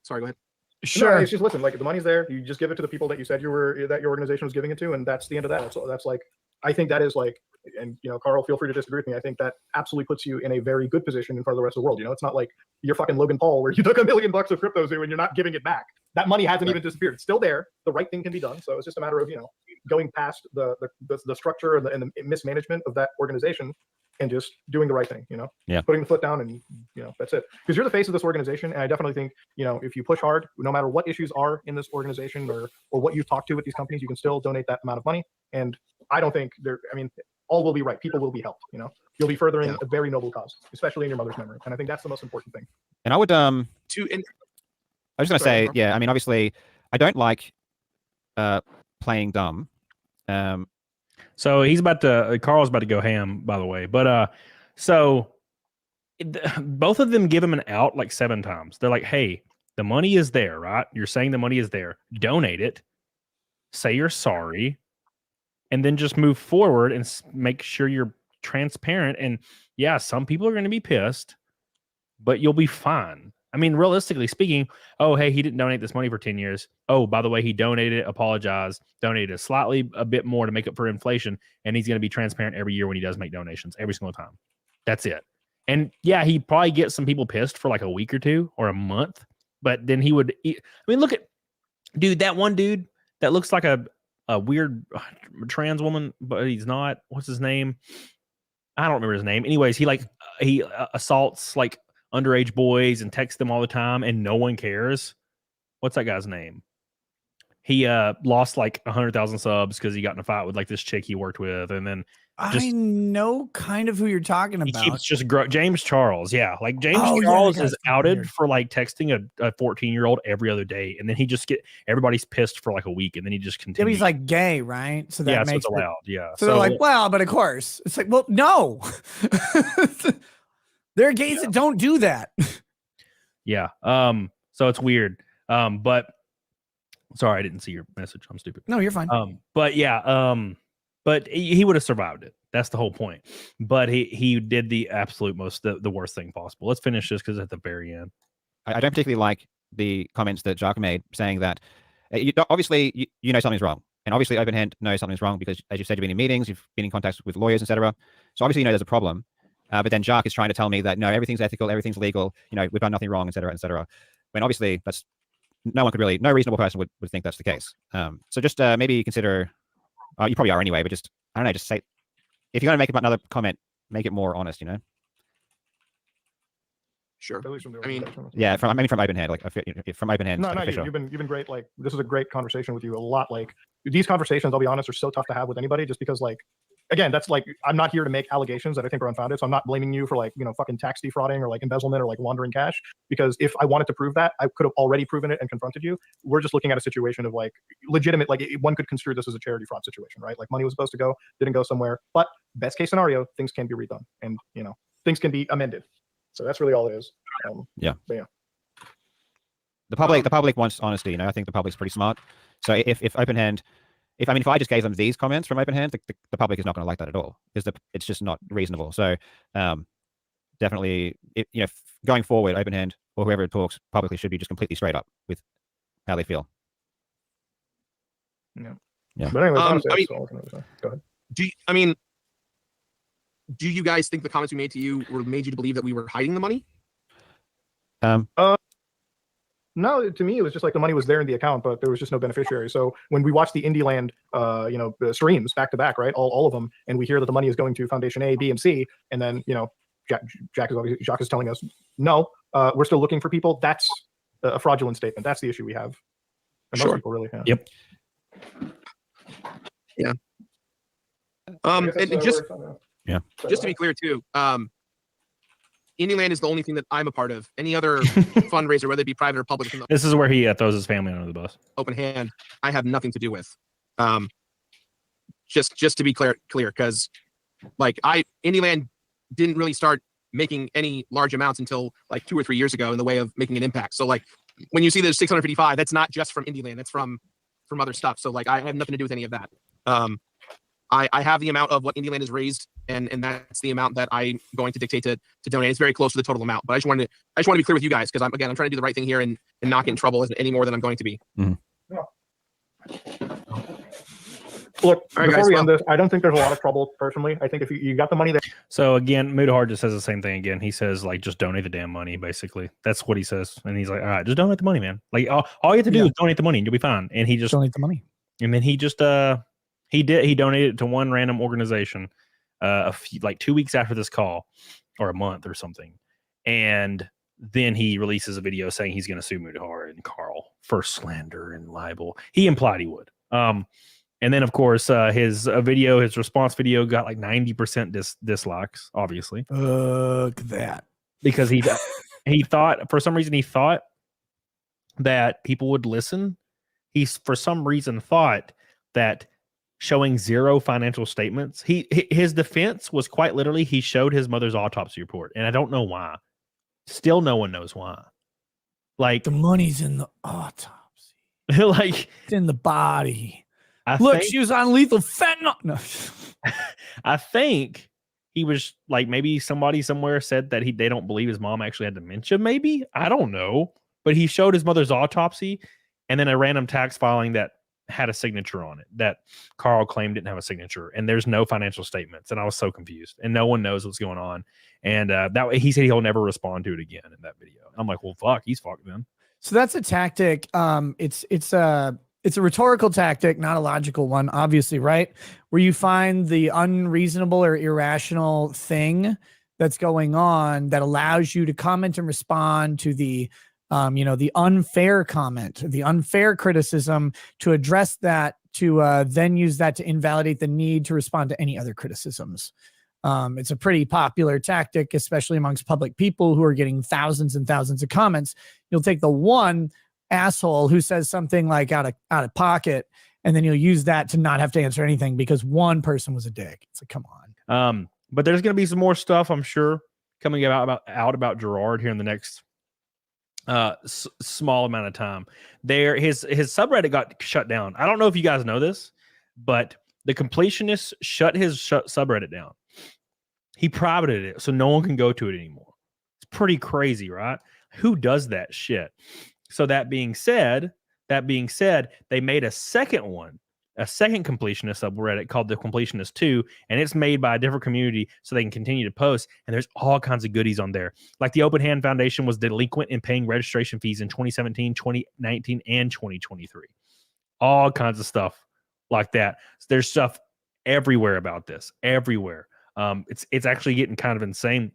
Sorry, go ahead. Sure. No, it's just, listen, like, if the money's there, you just give it to the people that you said that your organization was giving it to, and that's the end of that. So that's like, I think that is like, and you know, Carl, feel free to disagree with me. I think that absolutely puts you in a very good position in front of the rest of the world. You know, it's not like you're fucking Logan Paul where you took $1 million of crypto to and you're not giving it back. That money hasn't even disappeared. It's still there. The right thing can be done. So it's just a matter of, you know, going past the structure and the mismanagement of that organization and just doing the right thing, you know, putting the foot down, and, you know, that's it. Because you're the face of this organization. And I definitely think, you know, if you push hard, no matter what issues are in this organization or what you've talked to with these companies, you can still donate that amount of money. And I don't think all will be right. People will be helped, you know, you'll be furthering a very noble cause, especially in your mother's memory. And I think that's the most important thing. And I would, I was just going to say, I mean, obviously I don't like playing dumb. So Carl's about to go ham, by the way. But both of them give him an out like 7 times. They're like, hey, the money is there, right? You're saying the money is there. Donate it. Say you're sorry. And then just move forward and make sure you're transparent. And yeah, some people are going to be pissed, but you'll be fine. I mean, realistically speaking, oh, hey, he didn't donate this money for 10 years. Oh, by the way, he donated, apologized, donated a bit more to make up for inflation. And he's going to be transparent every year when he does make donations, every single time. That's it. And yeah, he probably gets some people pissed for like a week or 2 or a month, but then he would, I mean, look at, dude, that one dude that looks like a weird trans woman, but he's not. What's his name? I don't remember his name. Anyways, he assaults like underage boys and texts them all the time, and no one cares. What's that guy's name? He lost like 100,000 subs because he got in a fight with like this chick he worked with, and then I know kind of who you're talking about. He keeps just James Charles, like James Charles is outed for like texting a 14-year-old every other day, and then he just everybody's pissed for like a week, and then he just continues. He's like gay, right? So that makes it's allowed. So they're like, well, but of course, it's like, well, no. There are gays that don't do that. Yeah. So it's weird. But sorry, I didn't see your message. I'm stupid. No, you're fine. But yeah. But he would have survived it. That's the whole point. But he did the absolute the worst thing possible. Let's finish this because at the very end. I don't particularly like the comments that Jirard made saying that obviously you know something's wrong. And obviously Open Hand knows something's wrong because, as you said, you've been in meetings, you've been in contact with lawyers, etc. So obviously you know there's a problem. But then Jirard is trying to tell me that no, everything's ethical, everything's legal, you know, we've done nothing wrong, etc., etc. When obviously no reasonable person would think that's the case. So just maybe consider, you probably are anyway, but just, I don't know, just say, if you're going to make another comment, make it more honest, you know? Sure. I mean, from Open Hand, like from Open Hand. No, you've been great. Like, this is a great conversation with you. A lot. Like, these conversations, I'll be honest, are so tough to have with anybody, just because like again, that's like, I'm not here to make allegations that I think are unfounded. So I'm not blaming you for like, fucking tax defrauding or like embezzlement or like laundering cash, because if I wanted to prove that, I could have already proven it and confronted you. We're just looking at a situation of like legitimate, like one could construe this as a charity fraud situation, right? Like money was supposed to go, didn't go somewhere, but best case scenario, things can be redone and, things can be amended. So that's really all it is. Yeah. But yeah. The public wants honesty. I think the public's pretty smart. So if OpenHand, if I just gave them these comments from OpenHand, the public is not going to like that at all, because it's just not reasonable. So definitely, going forward, OpenHand or whoever talks publicly should be just completely straight up with how they feel. Yeah. But anyway, go ahead. Do you guys think the comments we made to you made you to believe that we were hiding the money? No, to me, it was just like the money was there in the account, but there was just no beneficiary. So when we watch the IndieLand, the streams back to back, right, all of them, and we hear that the money is going to Foundation A, B, and C, and then Jacques is telling us no, we're still looking for people. That's a fraudulent statement. That's the issue we have. And most people really. Yeah. Yep. Yeah. And just to be clear too, IndieLand is the only thing that I'm a part of. Any other fundraiser, whether it be private or public, this is where he throws his family under the bus. OpenHand, I have nothing to do with. Just to be clear, because like IndieLand didn't really start making any large amounts until like 2 or 3 years ago in the way of making an impact. So like when you see there's 655, that's not just from IndieLand, that's from other stuff. So like I have nothing to do with any of that. I have the amount of what IndieLand has raised, and that's the amount that I'm going to dictate to donate. It's very close to the total amount, but I just want to be clear with you guys, because I'm trying to do the right thing here and not get in trouble any more than I'm going to be. Mm-hmm. Look, before we end this, I don't think there's a lot of trouble personally. I think if you got the money there. So again, Mudahar just says the same thing again. He says like, just donate the damn money, basically. That's what he says. And he's like, all right, just donate the money, man. Like all you have to do is donate the money and you'll be fine. And he just donate the money. And then he just he donated it to one random organization like 2 weeks after this call, or a month or something. And then he releases a video saying he's going to sue Mudahar and Carl for slander and libel. He implied he would. And then, of course, his response video got like 90% dislikes, obviously. Look at that. Because he thought, for some reason, that people would listen. He, for some reason, thought that showing zero financial statements, his defense was quite literally, he showed his mother's autopsy report. And I don't know why. Still no one knows why. Like, the money's in the autopsy. Like, it's in the body. Look, she was on lethal fentanyl. No. I think he was like, maybe somebody somewhere said that they don't believe his mom actually had dementia. Maybe, I don't know, but he showed his mother's autopsy and then a random tax filing that had a signature on it that Carl claimed didn't have a signature, and there's no financial statements. And I was so confused, and no one knows what's going on. And that he said he'll never respond to it again in that video. I'm like, well, fuck, he's fucked then. So that's a tactic. It's a rhetorical tactic, not a logical one, obviously, right? Where you find the unreasonable or irrational thing that's going on that allows you to comment and respond to the unfair comment, the unfair criticism, to address that, to then use that to invalidate the need to respond to any other criticisms. It's a pretty popular tactic, especially amongst public people who are getting thousands and thousands of comments. You'll take the one asshole who says something like out of pocket, and then you'll use that to not have to answer anything because one person was a dick. It's like, come on. But there's going to be some more stuff, I'm sure, coming about Jirard here in the next small amount of time. His subreddit got shut down. I don't know if you guys know this, but the Completionist shut his subreddit down. He privated it so no one can go to it anymore. It's pretty crazy, right? Who does that shit? So that being said, they made a second Completionist subreddit called the Completionist 2, and it's made by a different community so they can continue to post. And there's all kinds of goodies on there. Like the OpenHand Foundation was delinquent in paying registration fees in 2017, 2019, and 2023. All kinds of stuff like that. There's stuff everywhere about this, everywhere. It's actually getting kind of insane.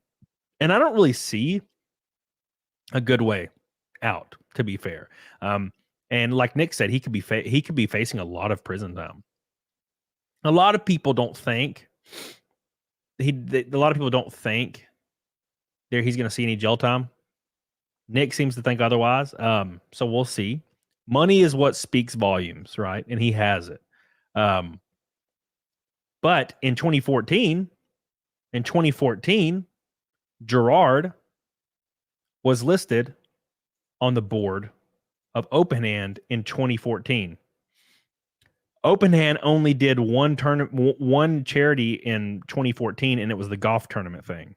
And I don't really see a good way out, to be fair. And like Nick said, he could be facing a lot of prison time. A lot of people don't think a lot of people don't think he's going to see any jail time. Nick seems to think otherwise. So we'll see. Money is what speaks volumes, right? And he has it. But in 2014, Jirard was listed on the board of Open Hand in 2014. Open Hand only did one charity in 2014, and it was the golf tournament thing,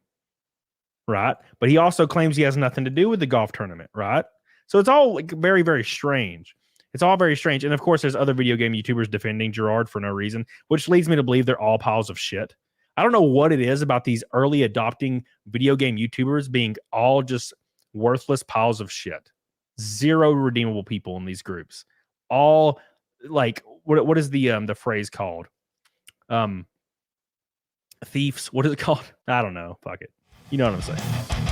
right? But he also claims he has nothing to do with the golf tournament, right? So it's all like very, very strange. It's all very strange. And of course, there's other video game YouTubers defending Jirard for no reason, which leads me to believe they're all piles of shit. I don't know what it is about these early adopting video game YouTubers being all just worthless piles of shit. Zero redeemable people in these groups. All like what is the phrase called? Thieves. What is it called? I don't know. Fuck it. You know what I'm saying.